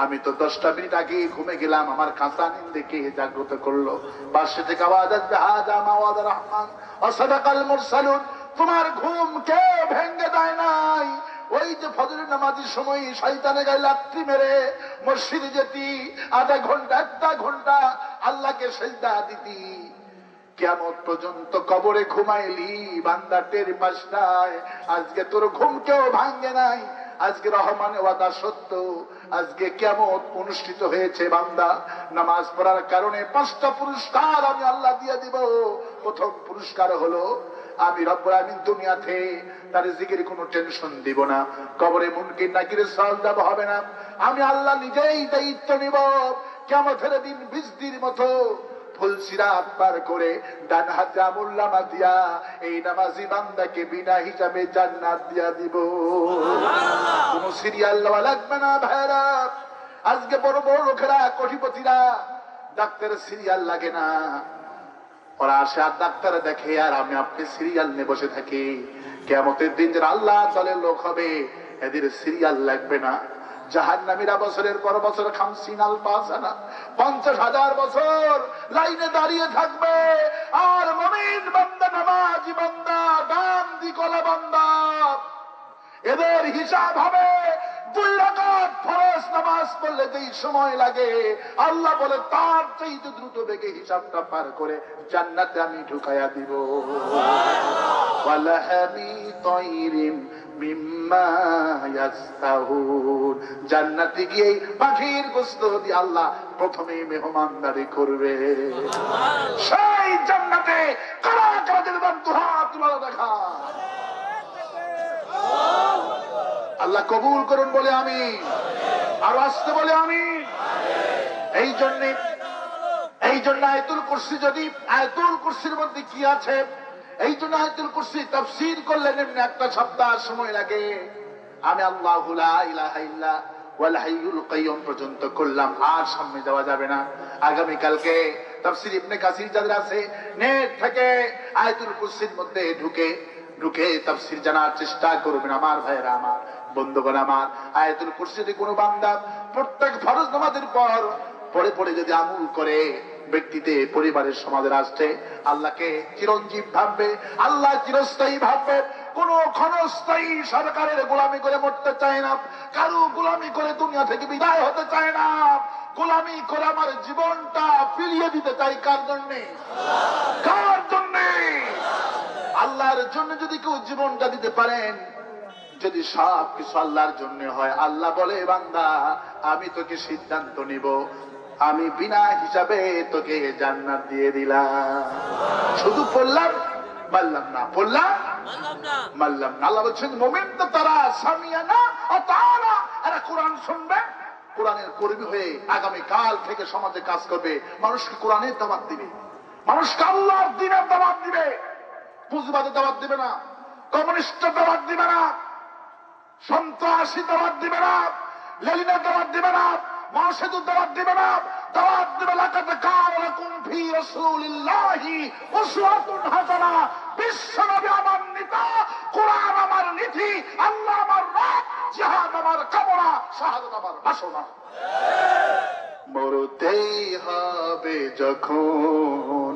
আমি তো 10টা মিনিট আগেই ঘুমে গেলাম, আমার কাঁচা নিন্দে কে জাগ্রত করলো? পাশে থেকে আওয়াজ আসবে হাযা মা ওয়াদা রহমান ওয়া সাদাকাল মুরসালুন, তোমার ঘুম কে ভেঙে দেয় নাই? ওই যে ফজরের নামাজের সময় শয়তানে গায়ে লাথি মেরে মসজিদে যেতি, আধা ঘন্টা 1 ঘন্টা আল্লাহকে সিজদা দিতি, কিয়ামত পর্যন্ত কবরে ঘুমাইলি, বান্দা টের পাস নাই। আজকে তোর ঘুম কেউ ভাঙ্গে নাই। আজকে রহমানের ওয়াদা সত্য। আজকে কিয়ামত অনুষ্ঠিত হয়েছে বান্দা। নামাজ পড়ার কারণে 5টা পুরস্কার আমি আল্লাহ দিয়ে দিব। প্রথম পুরস্কার হলো আমি রব্বুল আমিন দুনিয়াতে তার জিকির কোনো টেনশন দিব না। কবরে মুনকির নাকিরের সওয়াল হবে না। আমি আল্লাহ নিজেই দায়িত্ব নিব। কিয়ামতের দিন বৃষ্টির মতো ফুলসিরাত পার করে ডান হাতে আমুল্লামা দিয়া এই নামাজি বান্দাকে বিনা হিসাবে জান্নাত দিয়া দিব। কোন সিরিয়াল লওয়া লাগবে না ভাইরা। আজকে বড় বড় লোকেরা, কোটিপতিরা, ডাক্তারের সিরিয়াল লাগে না। ওরা আসে আর ডাক্তার দেখে, আর আমি আপনি সিরিয়াল নিয়ে বসে থাকি। কিয়ামতের দিন যারা আল্লাহ দলের লোক হবে এদের সিরিয়াল লাগবে না। জাহান্নামীরা বছরের পর বছর 50,000 বছর লাইনে দাঁড়িয়ে থাকবে। আর মুমিন বান্দা, নামাজি বান্দা, ডান দিকলা বান্দা, এদের হিসাব হবে 2 রাকাত ফরজ নামাজ পড়লে যেই সময় লাগে, আল্লাহ বলে তার চাইতে দ্রুত বেগে হিসাবটা পার করে জান্নাতে আমি ঢুকাইয়া দিব। ওয়ালাহামি তাইরিম মিম্মা ইয়াস্তাহুন, জান্নাতে গিয়ে পাখির গোশত দিয়ে আল্লাহ প্রথমে মেহমানদারি করবে। সেই জান্নাতে কারা কারা যেন দুহাত তুলে দেখা। আল্লাহ কবুল করুন বলে আমি, আর আসতে বলে আমি। এই জন্য আয়াতুল কুরসি, যদি আয়াতুল কুরসির মধ্যে কি আছে, এই জন্য আয়াতুল কুরসি তাফসীর করলে এমনি 1 সপ্তাহ সময় লাগে। আমি আল্লাহু লা ইলাহা ইল্লা ওয়াল হাইয়ুল কাইয়ুম পর্যন্ত করলাম, আর সামনে যাওয়া যাবে না। আগামী কালকে তাফসীর ইবনে কাসির যাদের আছে নেট থেকে আয়াতুল কুরসির মধ্যে ঢুকে তাফসীর জানার চেষ্টা করবেন আমার ভাইরা, আমার বন্ধুগণ আমার। আয়াতুল কুরসি যদি কোনো বান্দা প্রত্যেক ফরজ নামাজের পর পড়ে যদি আমল করে, ব্যক্তিতে পরিবারের সমাজের রাষ্ট্রে আল্লাহকে চিরঞ্জীব ভাববে, আল্লাহ চিরস্থায়ী ভাববে। কোন ক্ষণস্থায়ী সরকারের গোলামি করে মরতে চায় না, কারো গোলামি করে দুনিয়া থেকে বিদায় হতে চায় না। গোলামি করে আমার জীবনটা ফিরিয়ে দিতে চাই। কার জন্যে? কার জন্যে? আল্লাহর জন্য যদি কেউ জীবনটা দিতে পারেন, যদি সব কিছু আল্লাহর জন্য হয়, আল্লাহ বলে বান্দা আমি তোকে সিদ্ধান্ত নিব, আমি বিনা হিসাবে তোকে জান্নাত দিয়ে দিলাম। শুধু পড়লাম মারলাম না, পড়লাম মারলাম না। আল্লাহ বলছেন মুমিন তো তারা সামিয়ানা ও তাআলা, এরা কোরআন শুনবে, কোরআনের কর্মী হয়ে আগামী কাল থেকে সমাজে কাজ করবে। মানুষকে কোরআনের দাওয়াত দিবে, মানুষকে আল্লাহর দ্বীনের দাওয়াত দিবে। পুঁজিবাদের দাওয়াত দিবে না, কমিউনিস্টের দাওয়াত দিবে না, সন্ত্রাসী দাওয়াত দিবে না, লেলিনের দাওয়াত দিবে না, মাওসেদুর দাওয়াত দিবে না। দাওয়াত দিবে লাকাদ কানা লাকুম ফি রাসূলিল্লাহি উসওয়াতুন হাসানাহ। বিশ্বনবী আমার নেতা, কোরআন আমার নীতি, আল্লাহ আমার রব, জিহাদ আমার কামনা, শাহাদাত আমার বাসনা। মরতেই হবে যখন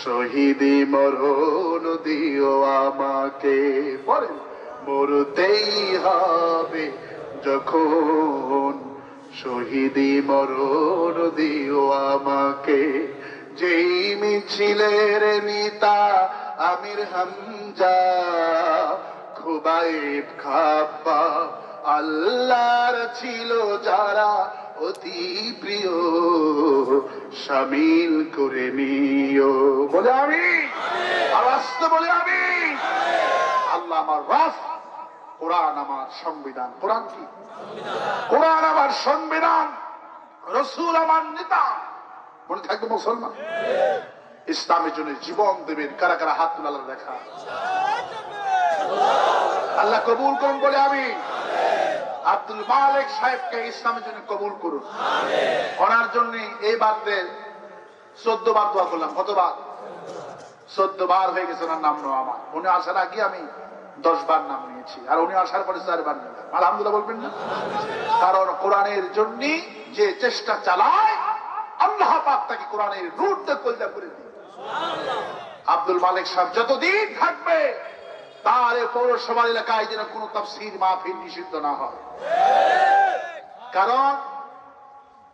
শহীদি মরণ দিও আমাকে। বলেন মরতেই হবে যখন শহীদি মরণ দিও আমাকে। যেই মিছিলের নেতা আমির হামজা, খুবাইব খাব্বাব আল্লাহর ছিল যারা অতি প্রিয়, শামিল করে নিও। বলে আমি, আর আসতে বলে আমি। আল্লাহ আমার রব, কোরআন আমার সংবিধান। কোরআন কি? কোরআন আমার সংবিধান, রাসূল আমার নেতা। মনে থাকবে মুসলমান, ইসলামের জন্য জীবন দেবেন। কারা কারা হাত তুলে আল্লাহ দেখা। আল্লাহ কবুল করুন বলে আমি। আব্দুল মালিক সাহেবকে ইসলামের জন্য কবুল করুন। ওনার জন্য এই বারদের 14 বার দোয়া করলাম। কতবার? 14 বার হয়ে গেছে ওনার নাম নেওয়া আমার। উনি আসার আগে আমি 10 বার নাম নিয়েছি, আর উনি আসার পরে 4 বার নিলাম। আলহামদুলিল্লাহ বলবেন না? কারণ কোরআনের জন্য যে চেষ্টা চালায়, আল্লাহ পাক তাকে কোরআনের রুটে কলজা করে দিন। আব্দুল মালিক সাহেব যতদিন থাকবে, তার পৌরসভা এলাকায় যেন কোন তাফসীর মাহফিল নিষিদ্ধ না হয়। কারণ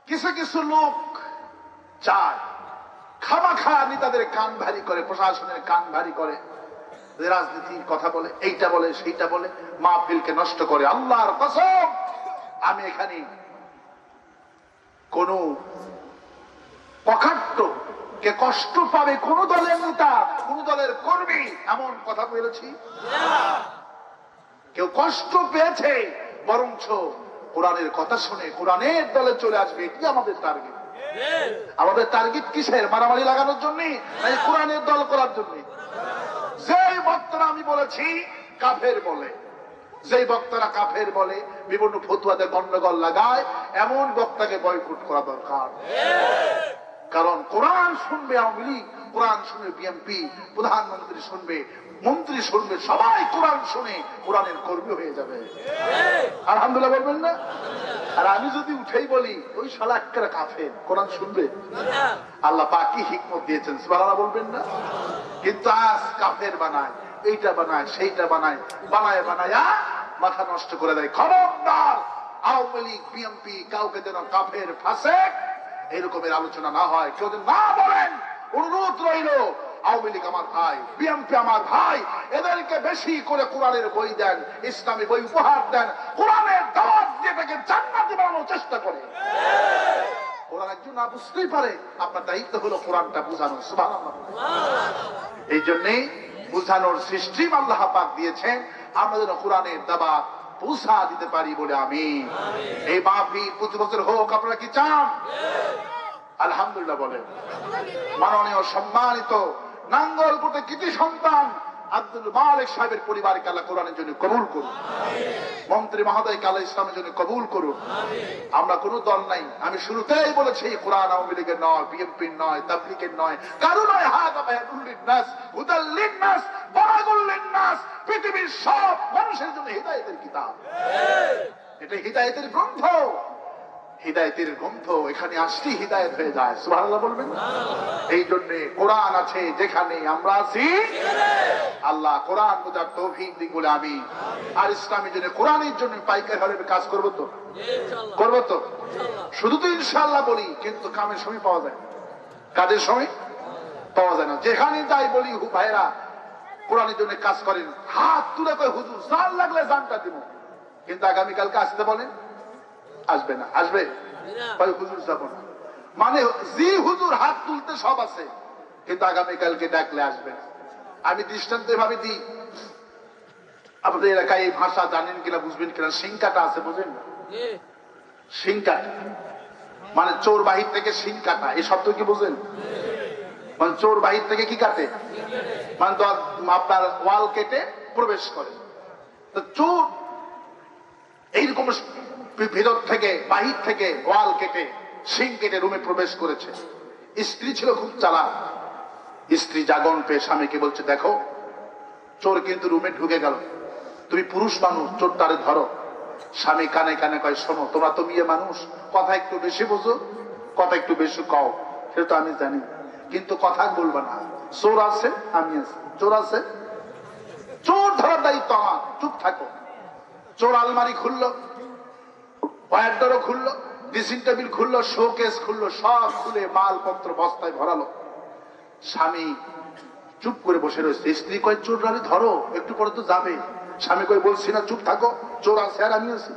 কিছু কিছু লোক চায় খামাখা নেতাদের কান ভারী করে, প্রশাসনের কান ভারী করে, রাজনীতির কথা বলে, এইটা বলে সেইটা বলে, মাহফিলকে নষ্ট করে। আল্লাহর কসম, আমি এখানে কোন কখাট্ট কে কষ্ট পাবে কোন দলের নেতা, কোন দলের কর্মী এমন কথা বলেছি? কেউ কষ্ট পেয়েছে, বরঞ্চ কোরআনের কথা শুনে কোরআনের দলে চলে আসবে, এটি আমাদের টার্গেট। আমাদের টার্গেট কিসের? মারামারি লাগানোর জন্য নাকি কোরআনের দল করার জন্য? যেই বক্তারা আমি বলেছি কাফের বলে, যেই বক্তারা কাফের বলে, বিভিন্ন ফতুয়াতে গন্ডগোল লাগায়, এমন বক্তাকে বয়কট করা দরকার। কারণ কোরআন শুনবে আওয়ামী লীগ, কোরআন শুনবে বিএনপি, প্রধানমন্ত্রী শুনবে, মন্ত্রী শুনবে, সবাই কোরআন শুনে কোরআনের কর্মী হয়ে যাবে। আলহামদুলিল্লাহ বলবেন না? আর আমি যদি উঠেই বলি ওই শালা একটা কাফের, কোরআন শুনবে? আল্লাহ পাক কি হিকমত দিয়েছেন, সুবহানাল্লাহ বলবেন না? কিন্তু আজ কাফের বানায়, এইটা বানায়, সেইটা বানায়, বানায় বানায়া মাথা নষ্ট করে দেয়। খবরদার আওয়ামী লীগ বিএনপি কাউকে যেন কাফের ফাসেক এরকমের আলোচনা না হয়। কেউ যদি না বলেন, অনুরোধ রইল, আওয়ামী লীগ আমার ভাই, বিএনপি আমার ভাই, এদেরকে বেশি করে কোরআনের বই দেন, ইসলামী বই উপহার দেন, কোরআনের দাওয়াত দিয়ে তাকে জান্নাতি বানানোর চেষ্টা করে। কোরআন একজন না বুঝতেই পারে, আপনার দায়িত্ব হলো কোরআনটা বুঝানো। সুবহানাল্লাহ। এই জন্যই বুঝানোর সিস্টেম আল্লাহ পাক দিয়েছেন, আমরা যেন কোরআনের দাওয়াত পৌঁছা দিতে পারি বলে আমি এই মাহফিল প্রতি বছর হোক। আপনারা কি চান? আলহামদুলিল্লাহ বলেন। মাননীয় সম্মানিত নাঙ্গলকোটে কৃতি সন্তান আব্দুল মালিক সাহেবের পরিবারকে আল্লাহ কোরআনের জন্য কবুল করুন, মন্ত্রী মহোদয়কে আল্লাহ ইসলামের জন্য কবুল করুন। আমরা কোনো দল নাই, আমি শুরুতেই বলেছি কোরআন আওয়ামী লীগের নয়, বিএনপির নয়, তাবলীগের নয়, কারো নয়। হাদা বায়াতুল লিন্নাস হুদাল লিন্নাস বারাগুল লিন্নাস, পৃথিবীর সব মানুষের জন্য হিদায়াতের কিতাব। এটা হিদায়াতের গ্রন্থ, হিদায়াতের গ্রন্থ। এখানে আসলে হিদায়াত হয়ে যায়। সুবহানাল্লাহ বলবেন। এই জন্য কোরআন আছে যেখানে আমরা আছি, আল্লাহ কোরআন বোঝার তৌফিক দিক বলে আমি আর ইসলামের জন্য কোরআনের জন্য পাইকারি হারে কাজ করবো তো, করবো তো। শুধু তো ইনশাআল্লাহ বলি, কিন্তু কামের সময় পাওয়া যায়, কাজের সময় পাওয়া যায় না। যেখানে যাই বলি ভাইরা কোরআনের জন্য কাজ করেন, হাত তুলে কয় হুজুর জান লাগলে জানটা দিব, কিন্তু আগামীকালকে আসতে বলেন, আসবে না। আসবে হুজুর যাব না, মানে জি হুজুর হাত তুলতে সব আছে, কিন্তু আগামীকালকে ডাকলে আসবে না। আমি দৃষ্টান্ত এভাবে দিই, আপনাদের এলাকায় এই ভাষা জানেন কিনা বুঝবেন কিনা, সিংকাটা আছে, বুঝেন না? সিংকাটা মানে চোর বাহির থেকে সিং কাটা, এই শব্দ কি বুঝেন? মানে চোর বাহির থেকে কি কাটে, মানে আপনার ওয়াল কেটে প্রবেশ করে। তো চোর এইরকম ভিতর থেকে বাহির থেকে ওয়াল কেটে সিং কেটে রুমে প্রবেশ করেছে। স্ত্রী ছিল খুব চালাক, স্ত্রী জাগন পেয়ে স্বামীকে বলছে, দেখো চোর কিন্তু রুমে ঢুকে গেল, তুমি পুরুষ মানুষ, চোরটারে ধরো। স্বামী কানে কানে কয়, শোনো তোমরা তো মেয়ে মানুষ, কথা একটু বেশি বোঝো, কথা একটু বেশি কও, সেটা তো আমি জানি, কিন্তু কথা বলবা না। চোর আছে, আমি আছি, চোর আছে, চোর ধরার দায়িত্ব আমার, চুপ থাকো। চোর আলমারি খুললো, ওয়ারড্রো খুললো, ড্রেসিং টেবিল খুললো, শোকেস খুললো, সব খুলে মালপত্র বস্তায় ভরালো। স্বামী চুপ করে বসে রয়েছে। স্ত্রী কয়, চোর রানি ধরো, একটু পরে তো যাবে। স্বামী কয়, বলছি না চুপ থাকো, চোর আছে আর আমি আছি।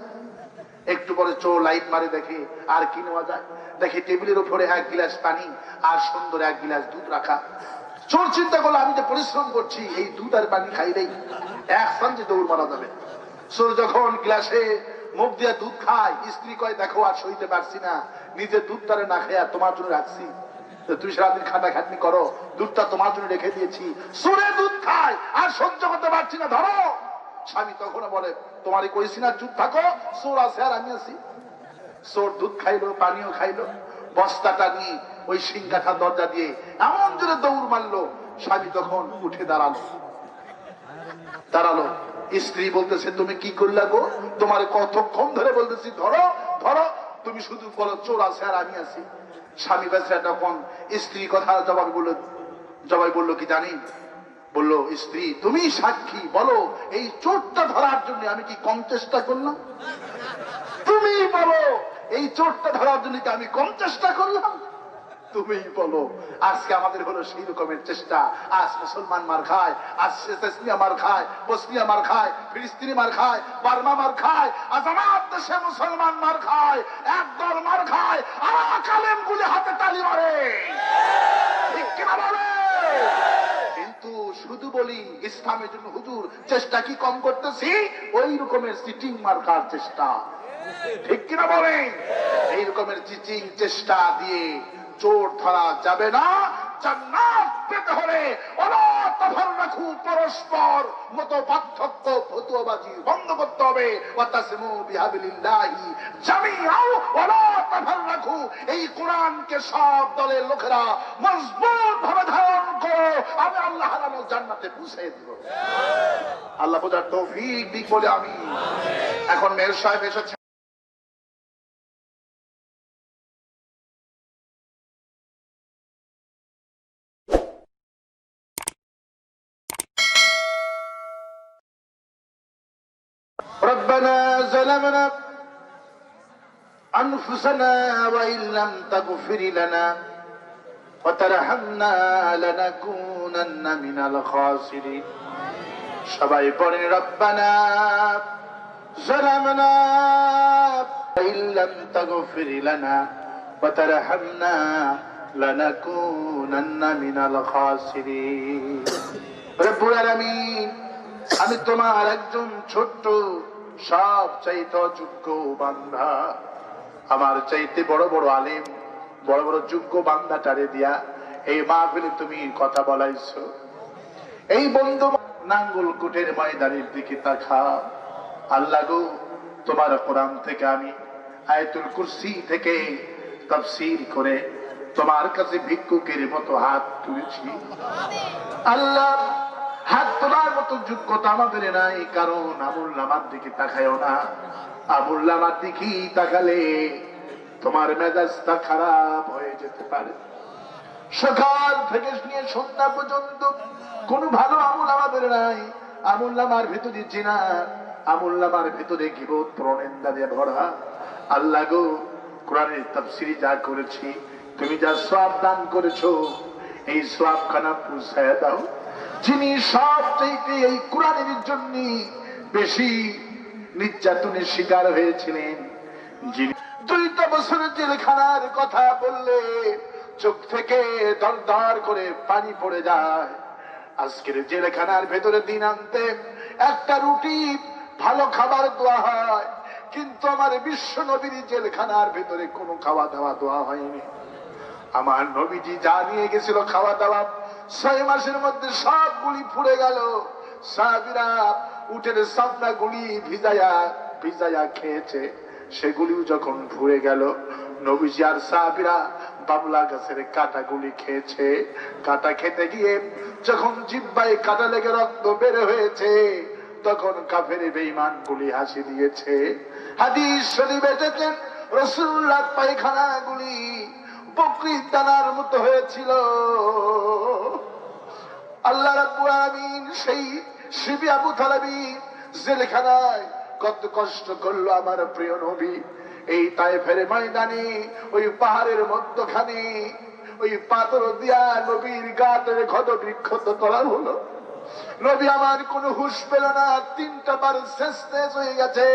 একটু পরে চোর লাইট মারে, দেখে আর কি নেওয়া যায়, দেখে টেবিলের উপরে এক গ্লাস পানি আর সুন্দর এক গ্লাস দুধ রাখা। চোর চিন্তা করলো, আমি যে পরিশ্রম করছি, এই দুধ আর পানি খাইলেই এক সঙ্গে দৌড় মারা যাবে। চোর যখন গ্লাসে মুখ দিয়ে দুধ খায়, স্ত্রী কয়, দেখো আর সইতে পারছি না, নিজের দুধটারে না খেয়ে তোমার জন্য রাখছি, তুমি সারাদিন খাটা খাটনি করো, দুধটা তোমার জন্য রেখে দিয়েছি। চোরে দুধ খায় আর সহ্য করতে পারছি না, ধরো। স্বামী তখন বলে, তোমারই কইছি না চুপ থাকো, চোর আছে আর আমি আছি। চোর দুধ খাইলো, পানিও খাইলো, বস্তাটা নিয়ে ওই সিংকাঠা দরজা দিয়ে এমন জোরে দৌড় মারলো। স্বামী তখন উঠে দাঁড়ালো। স্ত্রী বলতেছে, তুমি কি করলা গো? তোমার কতক্ষণ ধরে বলতেছি ধরো ধরো, তুমি শুধু বলো চোর আছে আর আমি আছি। স্বামী বেচারা তখন স্ত্রী কথা জবাব বললো কি জানি, বললো, স্ত্রী তুমি সাক্ষী, বলো এই চোরটা ধরার জন্য আমি কি কম চেষ্টা করলাম? তুমি বলো এই চোরটা ধরার জন্য কি আমি কম চেষ্টা করলাম? তুমি বলো। আজকে আমাদের হলো সেই রকমের চেষ্টা। আজ মুসলমান মার খায়, আজ চেচনিয়া মার খায়, বসনিয়া মার খায়, ফিলিস্তিনি মার খায়, বার্মা মার খায়, আজ আমার দেশে মুসলমান মার খায়, একদল মার খায়, আর কালেম গুলি হাতে তালি মারে। ঠিক কিনা বলে? কিন্তু শুধু বলি ইসলামের জন্য হুজুর চেষ্টা কি কম করতেছি? ওই রকমের সিটিং মার্কার চেষ্টা। ঠিক কিনা বলেন? এই রকমের চিচিং চেষ্টা দিয়ে চোর ধরা যাবে না। জান্নাত পেতে হলে ওয়ালা তাফাররাকু, পরস্পর মত পার্থক্য ফতুয়াবাজি বন্ধ করতে হবে। ওয়াতাসিমু বিহাবিলিল্লাহি জামিআও ওয়ালা তাফাররাকু, এই কোরআনকে সব দলের লোকেরা মজবুত ভাবে ধারণ করো, আমি আল্লাহ রাব্বুল জান্নাতে পৌঁছে দেব। আল্লাহ বোঝার তৌফিক দিক বলে আমি। এখন মেয়র সাহেব এসেছে। ربنا ظلمنا أنفسنا وإن لم تغفر لنا وترحمنا لنكونن من الخاسرين। সবাই পড়েন রব্বানা ظلمنا وإن لم تغفر لنا وترحمنا لنكونن من الخاسرين। রব্বুল আলামিন, আমি তোমার একজন ছোট্ট সব চাইতে যোগ্য বান্দা। আমার চাইতে বড় বড় আলেম, বড় বড় যোগ্য বান্দাটারে দিয়া এই মাহফিলে তুমি কথা বলাইছো। এই বন্ধু নাঙ্গলকোটের ময়দানের দিকে তাকা। আল্লাহ গো, তোমার কোরআন থেকে আমি আয়াতুল কুরসি থেকে তাফসীর করে তোমার কাছে ভিক্ষুকের মতো হাত তুলেছি। আল্লাহ, হাত তোলার মতো যোগ্যতা আমাদের নাই, কারণ আমুল নামার দিকে তাকায়ও না। আমুল নামার দিকে তাকালে তোমার মেজাজটা খারাপ হয়ে যেতে পারে। সকাল থেকে নিয়ে সন্ধ্যা পর্যন্ত কোন ভালো আমল আমাদের নাই। আমুল নামার ভিতরে জিনা, আমুল নামার ভিতরে গীবত প্রনিন্দা দিয়ে ভরা। আল্লাহ গো, কোরআনের তাফসীর যা করেছি, তুমি যা সওয়াব দান করেছো, এই সওয়াবখানা পৌঁছায় দাও। যিনি সবচেয়ে এই কোরআনের জন্য বেশি নির্যাতনের শিকার হয়েছিলেন, যিনি 2টা বছরের জেলখানার কথা বললে চোখ থেকে দরদর করে পানি পড়ে যায়। আজকের জেলখানার ভেতরে দিন আনতে একটা রুটি ভালো খাবার দেওয়া হয়, কিন্তু আমার বিশ্ব নবীর জেলখানার ভেতরে কোনো খাওয়া দাওয়া দেওয়া হয়নি। আমার নবীজি যা নিয়ে গেছিল খাওয়া দাওয়া, 6 মাসের মধ্যে সবগুলি ফুরে গেল। সাহাবীরা উটের সামনা গুলি ভিজায়া ভিজায়া খেয়েছে, সেগুলিও যখন ফুরে গেল, নবীজি আর সাহাবীরা বাবলা গাছের কাটা গুলি খেয়েছে। কাটা খেতে গিয়ে যখন জিহ্বায় কাটা লেগে রক্ত বের হয়েছে, তখন কাফের বেঈমান গুলি হাসি দিয়েছে। হাদিস শরীফে এসেছে, রাসূলুল্লাহ পায়খানা গুলি বকরির দানার মতো হয়েছিল। আল্লাহ রাব্বুল আলামিন সেই শিবি আবু তালেবী জেলখানায় কত কষ্ট করলো আমার প্রিয় নবী। এই তায়েফের ময়দানে, ওই পাহাড়ের মধ্যখানে, ওই পাথর দিয়া নবীর গাতের ক্ষত বিক্ষত করা হলো। নবী আমার কোনো হুঁশ পেল না। 3টা বার শেষ হয়ে গেছে,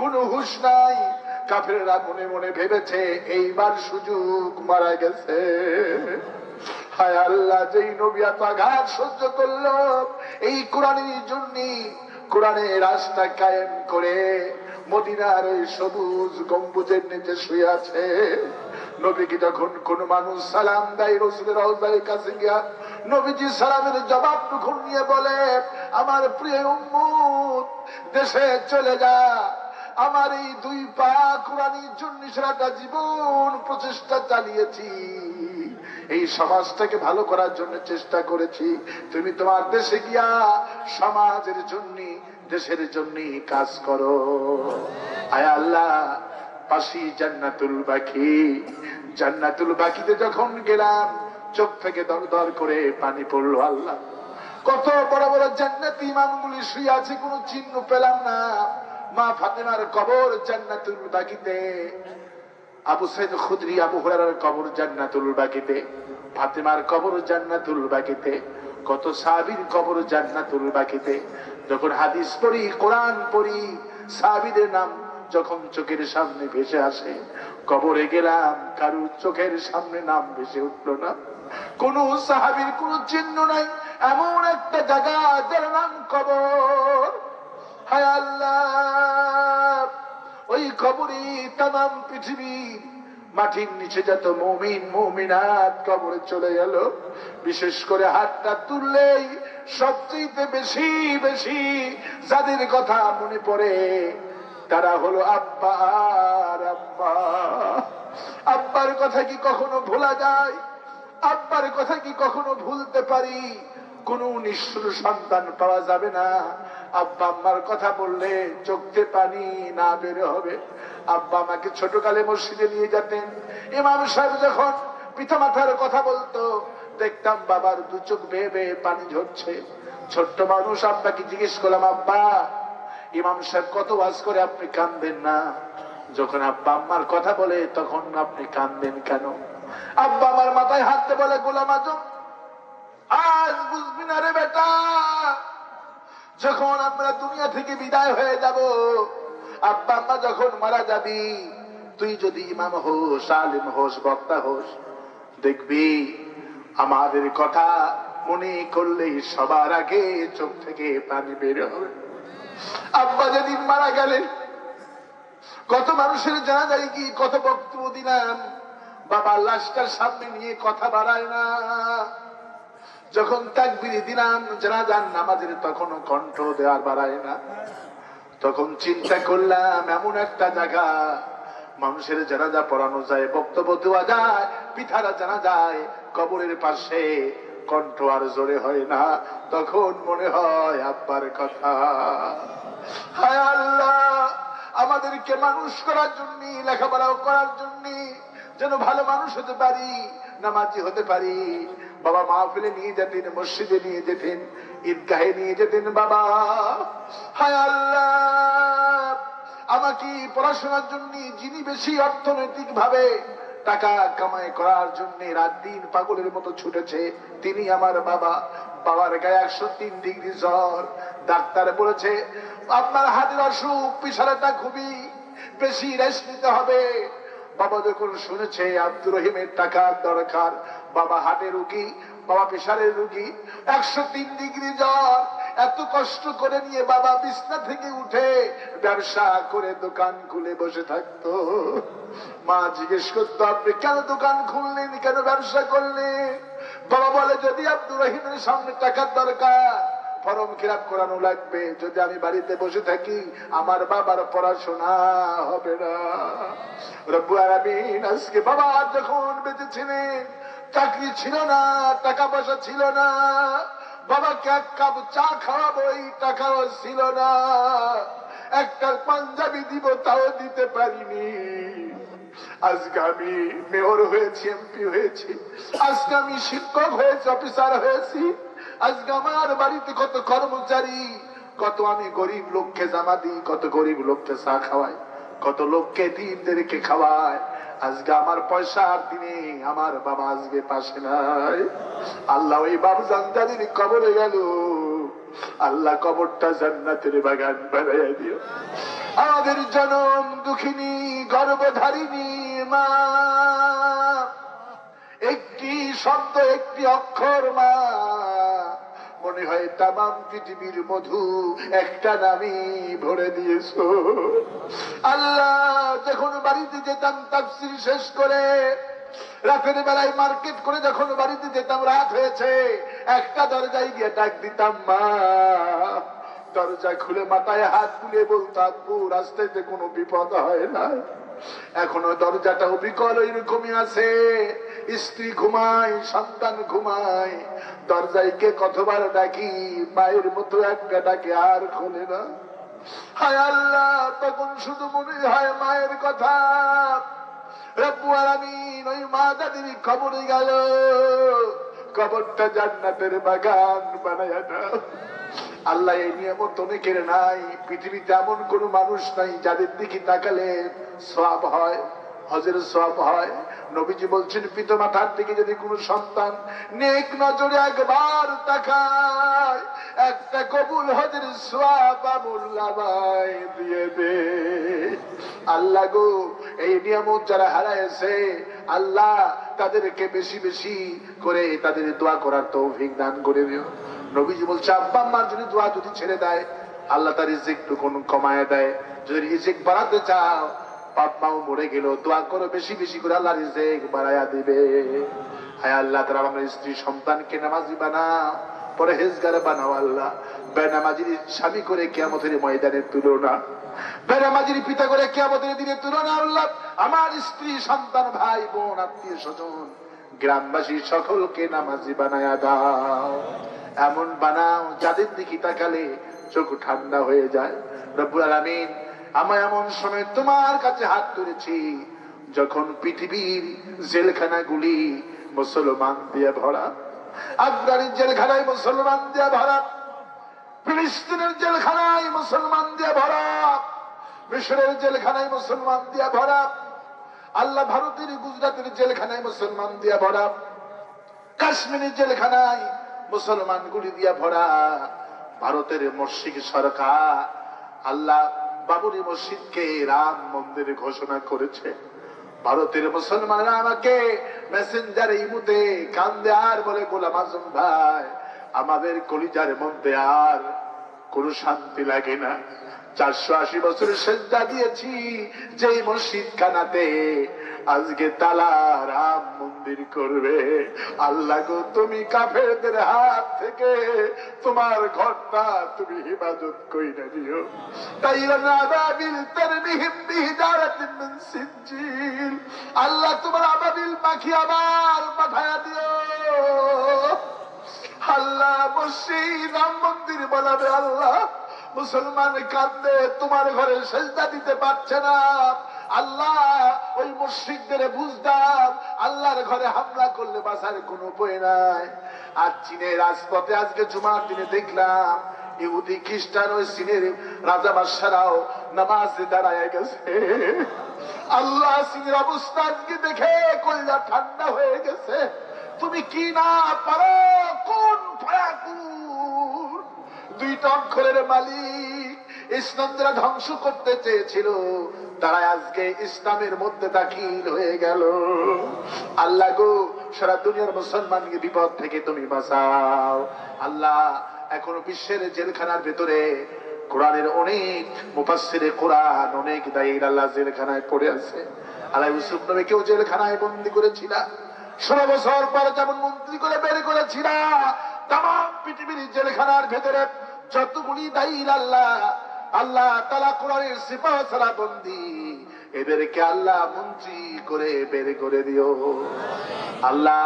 কোনো হুঁশ নাই। কাফেররা মনে মনে ভেবেছে এইবার সুযোগ, মারা গেছে। হায় আল্লাহ, যেই নবী এত আঘাত সহ্য করলো এই কোরআনের জন্য, কোরআনের রাস্তা কায়েম করে মদিনার ওই সবুজ গম্বুজের নিচে শুয়ে আছে। নবীকে যখন কোন মানুষ সালাম দেয় রাসূলের রওজার কাছে গিয়া, নবীজি সালামের জবাবটুকু নিয়ে বলে, আমার প্রিয় উম্মত, দেশে চলে যা। আমার এই 2 পা কোরআনের জন্য সারাটা জীবন প্রচেষ্টা চালিয়েছি, এই সমাজটাকে ভালো করার জন্য চেষ্টা করেছি। তুমি তোমার দেশে গিয়া সমাজের জন্য, দেশের জন্য কাজ করো। আয় আল্লাহ, পাশি জান্নাতুল বাকি, জান্নাতুল বাকিতে যখন গেলাম, চোখ থেকে দরদর করে পানি পড়লো। আল্লাহ, কত বড় বড় জান্নাতি ইমামগুলি শুয়ে আছে, কোনো চিহ্ন পেলাম না। মা ফাতেমার কবর জান্নাতুল বাকিতে। আবু সাইদ খুদরি আবু হুরায়রার কবর জান্নাতুল বাকিতে, ফাতেমার কবর জান্নাতুল বাকিতে, কত সাহাবীর কবর জান্নাতুল বাকিতে। যখন হাদিস পড়ি, কোরআন পড়ি, সাহাবীদের নাম যখন চোখের সামনে ভেসে আসে, কবরে গেলাম কারুর চোখের সামনে নাম ভেসে উঠলো না, কোন সাহাবীর কোন চিহ্ন নাই, এমন একটা জায়গা যার নাম কবর। হায় আল্লাহ, ওই কবরে তামাম পৃথিবীর মাটির নিচে যত মুমিন মুমিনাত কবরে চলে গেল। বিশেষ করে হাতটা তুললেই সবচেয়ে বেশি বেশি যাদের কথা মনে পড়ে তারা হলো আব্বা আর আম্মা। আব্বার কথা কি কখনো ভোলা যায়? আব্বার কথা কি কখনো ভুলতে পারি? কোন নিষ্ঠুর সন্তান পাওয়া যাবে না আব্বা আম্মার কথা বললে চোখে পানি না বের হবে। আব্বা আমাকে ছোটকালে মসজিদে নিয়ে যেতেন, ইমাম সাহেব যখন পিতামাতার কথা বলতো দেখতাম বাবার দু চোখ বেয়ে বেয়ে পানি ঝরছে। ছোট্ট মানুষ আব্বাকে জিজ্ঞেস করলাম, আব্বা ইমাম সাহেব কত ওয়াজ করে আপনি কাঁদেন না? যখন আব্বা আম্মার কথা বলে তখন আপনি কাঁদেন কেন? আব্বা আমার মাথায় হাত দিয়ে বলে, গোলাম আজম আজ বুঝবি না রে বেটা, যখন আমরা দুনিয়া থেকে বিদায় হয়ে যাব, আব্বা আম্মা যখন মারা যাবি, তুই যদি ইমাম হোস, আলিম হোস, বক্তা হোস, দেখবি আমাদের কথা মনে করলেই সবার আগে চোখ থেকে পানি বের হবে। আব্বা যেদিন মারা গেলেন, কত মানুষের জানা যায় কি, কত বক্তব্য দিলাম, বাবা লাশটার সামনে নিয়ে কথা বাড়ায় না। যখন তাকবীর দিলাম জানাজার নামাজের, তখনও কণ্ঠ দেওয়ার বাড়ায় না। তখন চিন্তা করলাম এমন একটা জায়গা মানুষের জানাজা পড়ানো যায়, বক্তব্য দেওয়া যায়, পিঠারা জানা যায়, কবরের পাশে কণ্ঠ আর জোরে হয় না। তখন মনে হয় আব্বার কথা। হায় আল্লাহ, আমাদেরকে মানুষ করার জন্য, লেখাপড়াও করার জন্য, যেন ভালো মানুষ হতে পারি, নামাজি হতে পারি। বাবা মাহফিলে নিয়ে যেতেন, মসজিদে নিয়ে যেতেন, ঈদগাহে নিয়ে যেতেন বাবা। হায় আল্লাহ, আমাকে পড়াশোনার জন্য যিনি বেশি অর্থনৈতিক ভাবে টাকা কামাই করার জন্য রাত দিন পাগলের মতো ছুটেছে, তিনি আমার বাবা। বাবার গায়ে 103 ডিগ্রি জ্বর, ডাক্তার বলেছে আপনার হার্টের অসুখ, প্রেসারটা খুবই বেশি, রেস্ট নিতে হবে। বাবা যখন শুনেছে আব্দুর রহিমের টাকা দরকার, বাবা হার্টের রোগী, বাবা প্রেসারের রোগী, 103 ডিগ্রি জ্বর, এত কষ্ট করে নিয়ে বাবা বিছনা থেকে উঠে ব্যবসা করে দোকান খুলে বসে থাকতো। মা জিজ্ঞেস করতো, আপনি কেন দোকান খুললেন, কেন ব্যবসা করলেন? বাবা বলে, যদি আব্দুর রহিমের সামনে টাকার দরকার, ফরম ফিলাপ করানো লাগবে, যদি আমি বাড়িতে বসে থাকি আমার বাবার পড়াশোনা হবে না। রব্বুল আলামিন আজকে বাবা যখন বেঁচে ছিলেন, চাকরি ছিল না, টাকা পয়সা ছিল না, বাবাকে এক কাপ চা খাওয়াবো এই টাকাও ছিল না, একটা পাঞ্জাবি দিব তাও দিতে পারিনি। আজকে আমি মেয়র হয়েছি, এমপি হয়েছি, আজকে আমি শিক্ষক হয়েছি, অফিসার হয়েছি, আজকে আমার বাড়িতে কত কর্মচারী, কত আমি গরিব লোককে জামা দিই, কত গরিব লোককে চা খাওয়াই, কত লোককে দিনদেরকে খাওয়ায়। আজকে আমার পয়সার দিনে আমার বাবা আজকে পাশে নাই। আল্লাহ ওই বাবুজান জানির কবরে গেল, আল্লাহ কবরটা জান্নাতের বাগান বানাইয়া দিও। আমাদের জনম দুঃখিনী গর্ভধারিণী মা, একটি শব্দ, একটি অক্ষর মা, মনে হয় তামাম পৃথিবীর মধু একটা নামই ভরে দিয়েছো। আল্লাহ, যখন বাড়িতে যেতাম তাফসীর শেষ করে, রাতের বেলায় মার্কেট করে যখন বাড়িতে যেতাম, রাত হয়েছে, একটা দরজায় গিয়ে ডাক দিতাম মা। দরজা খুলে মাথায় হাত বুলিয়ে বলতো, আব্বু রাস্তাতে কোনো বিপদ হয় না। এখনো দরজাটা অবিকল ওইরকমই আছে, স্ত্রী ঘুমায়, সন্তান ঘুমায়, দরজায় কে কতবার ডাকি, মায়ের মতো একটা ডাকে আর খোলে না। হায় আল্লাহ, তখন শুধু মনে হয় মায়ের কথা। রব্বুল আলামিন ওই মা দাদির কবরে গেল, কবরটা জান্নাতের বাগান বানায়া দাও। আল্লাহ এই নিয়ামত অনেকের নাই, পৃথিবীতে এমন কোন মানুষ নাই যাদের দিকে তাকালে সওয়াব হয়, হজের সওয়াব হয়। নবীজি বলছেন পিতা মাতার দিকে যদি কোনো সন্তান নেক নজরে একবার তাকায়, একটা কবুল হজের সওয়াব আমুল্লামায় দিয়ে দে। আল্লাহ গো, এই নিয়ামত যারা হারাইছে আল্লাহ তাদেরকে বেশি বেশি করে তাদের দোয়া করার তৌফিক দান করে দিও। নবীজি বলছে আব্বা আম্মার যদি দোয়া যদি ছেড়ে দেয় আল্লাহ তার রিজিক টুকুন কমায় দেয়। যদি রিজিক বাড়াতে চাও, বাপ মাও মরে গেল, দোয়া করো বেশি বেশি করে আল্লাহ রিজিক বাড়ায়া দিবে। হায় আল্লাহ তারা আমার স্ত্রী সন্তানকে নামাজি বানাও, পরহেজগার বানাও। আল্লাহ বেনামাজির স্বামী করে কিয়ামতের ময়দানে তুলো না, বেনামাজির পিতা করে কিয়ামতের দিনে তুলো না। আল্লাহ আমার স্ত্রী সন্তান ভাই বোন আত্মীয় স্বজন গ্রামবাসী সকলকে নামাজি বানায়া দাও। এমন বানাও যাদের দিকে তাকালে চোখ ঠান্ডা হয়ে যায়। রব্বুল আলামিন, আমি এমন সময় তোমার কাছে হাত তুলেছি যখন পৃথিবীর জেলখানাগুলি মুসলমান দিয়ে ভরা, আফগানের জেলখানায় মুসলমান দিয়ে ভরা, ফিলিস্তিনের জেলখানায় মুসলমান দিয়ে ভরা, মিশরের জেলখানায় মুসলমান দিয়ে ভরা, আল্লাহ ভারতের গুজরাটের জেলখানায় মুসলমান দিয়ে ভরা, কাশ্মীরের জেলখানায় মুসলমান গুলি দিয়ে ভরা। ভারতের মসজিদ সরকার আল্লাহ বাবরি মসজিদকে রাম মন্দির ঘোষণা করেছে। ভারতের মুসলমানরা আমাকে মেসেঞ্জারে ইমুতে কান্দে আর বলে, গোলাম আজম ভাই আমাদের কলিজার মধ্যে আর কোন শান্তি লাগে না। 480 বছরের সেজদা দিয়েছি যে মসজিদ খানাতে, আজকে তালা রাম মন্দির করবে। আল্লাহ গো, তুমি কাফেরদের হাত থেকে তোমার ঘরটা তুমি হিফাজত কইরা দিও। আল্লাহ তোমার আবাবিল পাখি আবার পাঠায়া দিও। আল্লাহ মসজিদ রাম মন্দির বানাবে। আল্লাহ মুসলমান কান্দে, তোমার ঘরে সেজদা দিতে পারছে না। আল্লাহ ওই মুশরিকদের বুঝদার, আল্লাহর ঘরে হামলা করলে বাঁচার কোনো উপায় নাই। আর চীনের রাজপথে আজকে জুমার দিনে দেখলাম ইহুদি খ্রিস্টান ওই চীনের রাজা বাদশারাও নামাজে দাঁড়ায় গেছে। আল্লাহ চীনের অবস্থা আজকে দেখে কলিজা ঠান্ডা হয়ে গেছে। তুমি কি না পারো, কোন ফায়াকুন দুইটা অক্ষরের মালিক ইসলাম যারা ধ্বংস করতে চেয়েছিল তারা আজকে ইসলামের মধ্যে দাখিল হয়ে গেল। আল্লাহ গো, সারা দুনিয়ার মুসলমানকে বিপদ থেকে তুমি বাঁচাও। আল্লাহ এখনো বিশ্বের জেলখানার ভেতরে কোরআনের অনেক মুফাসসিরে কোরআন, অনেক দায়ীর আল্লাহ জেলখানায় পড়ে আছে। আল্লাহ ইউসুফ নবীকেও জেলখানায় বন্দী করেছিল। 16 বছর পর যেমন মন্ত্রী করে বের করেছিল, তামাম পৃথিবীর জেলখানার ভেতরে যতগুলি দায়ীর আল্লাহ তাআলা কোরআনের সিপাহ সারা বন্দী, এদেরকে আল্লাহ মন্ত্রী করে বের করে দিও। আল্লাহ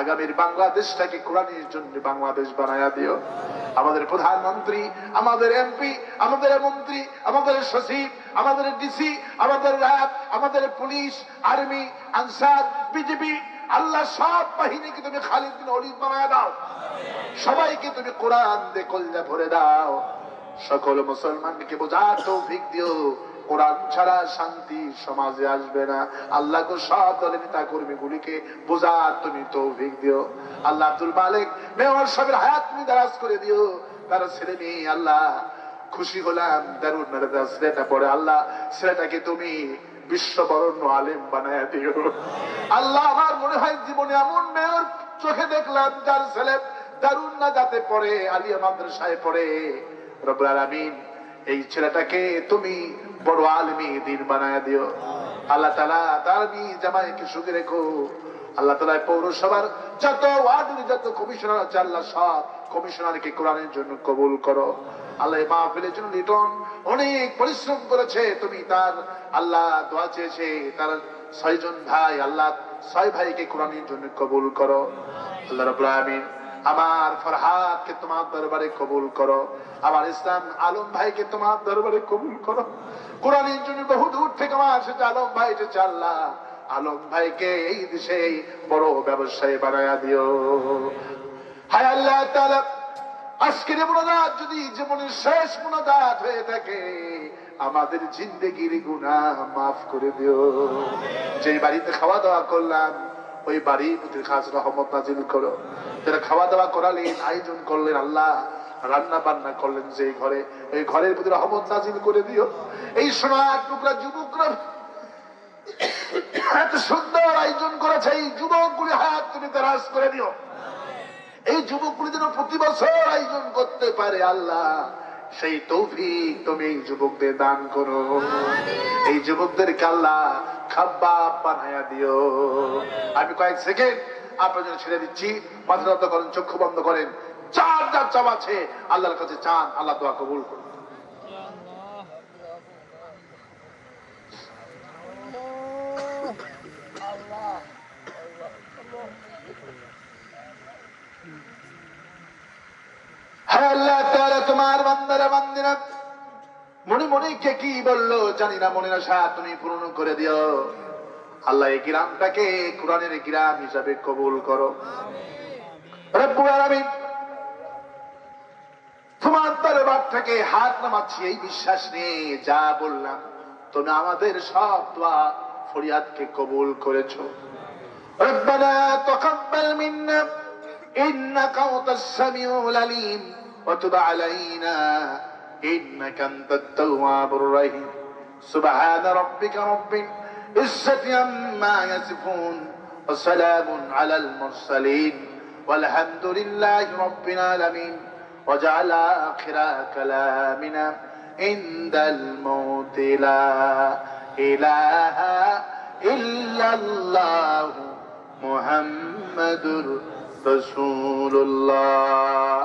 আগামীর বাংলাদেশটাকে কোরআনের জন্য বাংলাদেশ বানায়া দিও। আমাদের প্রধানমন্ত্রী, আমাদের এমপি, আমাদের মন্ত্রী, আমাদের সচিব, আমাদের ডিসি, আমাদের র্যাব, আমাদের পুলিশ, আর্মি, আনসার, বিজেপি, আল্লাহ সব বাহিনীকে তুমি খালিদ বিন ওলীদ বানায়া দাও। সবাইকে তুমি কোরআন দিয়ে কলিজা ভরে দাও। সকল মুসলমানকে বোঝার তৌফিক দিও, কোরআন ছাড়া শান্তি সমাজে আসবে না। আল্লাহ গো, সব দলের নেতা কর্মী গুলিকে বোঝার তুমি তৌফিক দিও। আল্লাহ আব্দুল মালিক মেয়র সাহেবের হায়াত তুমি দারাজ করে দিও। তার ছেলে মেয়ে আল্লাহ খুশি হলাম দারুন ছেলেটা পড়ে, আল্লাহ ছেলেটাকে তুমি বিশ্ববরণ্য আলেম বানায়া দিও। আল্লাহ আমার মনে হয় জীবনে এমন মেয়র চোখে দেখলাম যার ছেলে দারুন না যাতে পড়ে, আলিয়া মাদ্রাসায় পড়ে। রব্বুল আলামিন এই ছেলেটাকে তুমি বড় আলেমী দ্বীন বানায়া দিও। আল্লাহ তাআলা তার জামাইকে সুখে রেখো। আল্লাহ তাআলা পৌরসভার যত ওয়ার্ডের যত কমিশনার আছে আল্লাহ সব কমিশনারকে কোরআনের জন্য কবুল করো। আল্লাহ মাহফিলের জন্য লিটন অনেক পরিশ্রম করেছে, তুমি তার আল্লাহ দোয়া চেয়েছে তার 6 জন ভাই, আল্লাহ 6 ভাইকে কোরআনের জন্য কবুল করো। আল্লাহ রাব্বুল আলামিন আমার ফরহাদকে তোমার দরবারে কবুল করো। আমার ইসলাম আলম ভাইকে তোমার দরবারে কবুল করো। কোরআনের জন্য বহু দূর থেকে আমার সেটা আলম ভাই এসেছে, আল্লাহ আলম ভাইকে এই দেশে বড় ব্যবসায়ী বানায়া দিও। হায় আল্লাহ তাআলা আজকের মোনাজাত যদি জীবনের শেষ মোনাজাত হয়ে থাকে, আমাদের জিন্দেগির গুনাহ মাফ করে দিও। যে বাড়িতে খাওয়া দাওয়া করলাম, ওই বাড়ির প্রতি খাস রহমত নাজিল করো। যারা খাওয়া দাওয়া করালেন, আয়োজন করলেন, আল্লাহ রান্না বান্না করলেন যে ঘরে, এই ঘরের প্রতি রহমত নাজিল করে দিও। এই সোনার টুকরা যুবকরা এত সুন্দর আয়োজন করেছে, এই যুবকগুলি হাত তুমি তারাজ করে দিও। এই যুবকগুলি যেন প্রতি বছর আয়োজন করতে পারে, আল্লাহ সেই তৌফিক তুমি এই যুবকদের দান করো। এই যুবকদেরকে আল্লাহ খাব্বাব বানায়া দিও। আমি কয়েক সেকেন্ড আপনার জন্য ছেড়ে দিচ্ছি, মাথা নত করেন, চক্ষু বন্ধ করেন, চার যার চাওয়া আছে আল্লাহর কাছে চান, আল্লাহ দোয়া কবুল করুন। হ্যাঁ আল্লাহ তাআলা তোমার বান্দারা বান্দিরা মনে মনে কে কি বললো জানি না, মনের আশা তুমি পূরণ করে দিও। আল্লাহ এই গ্রামটাকে কোরআনের গ্রাম হিসাবে কবুল করো। রব্বুল আলামিন তোমার দরবার থেকে হাত নামাচ্ছি এই বিশ্বাস নিয়ে, যা বললাম তুমি আমাদের সব দোয়া ফরিয়াদকে কবুল করেছো। রব্বানা তাকাব্বাল মিন্না ইন্নাকা আনতাস সামিউল আলিম ওয়া তুব আলাইনা ইন্নাকা আনতাত তাওয়াবুর রহিম। সুবহানা রাব্বিকা রাব্বিল ইজ্জাতি আম্মা ইয়াসিফুন ওয়া সালামুন আলাল মুরসালিন ওয়ালহামদুলিল্লাহি রাব্বিল আলামিন। وجعل آخر كلامنا عند الموت لا إله إلا الله محمد رسول الله.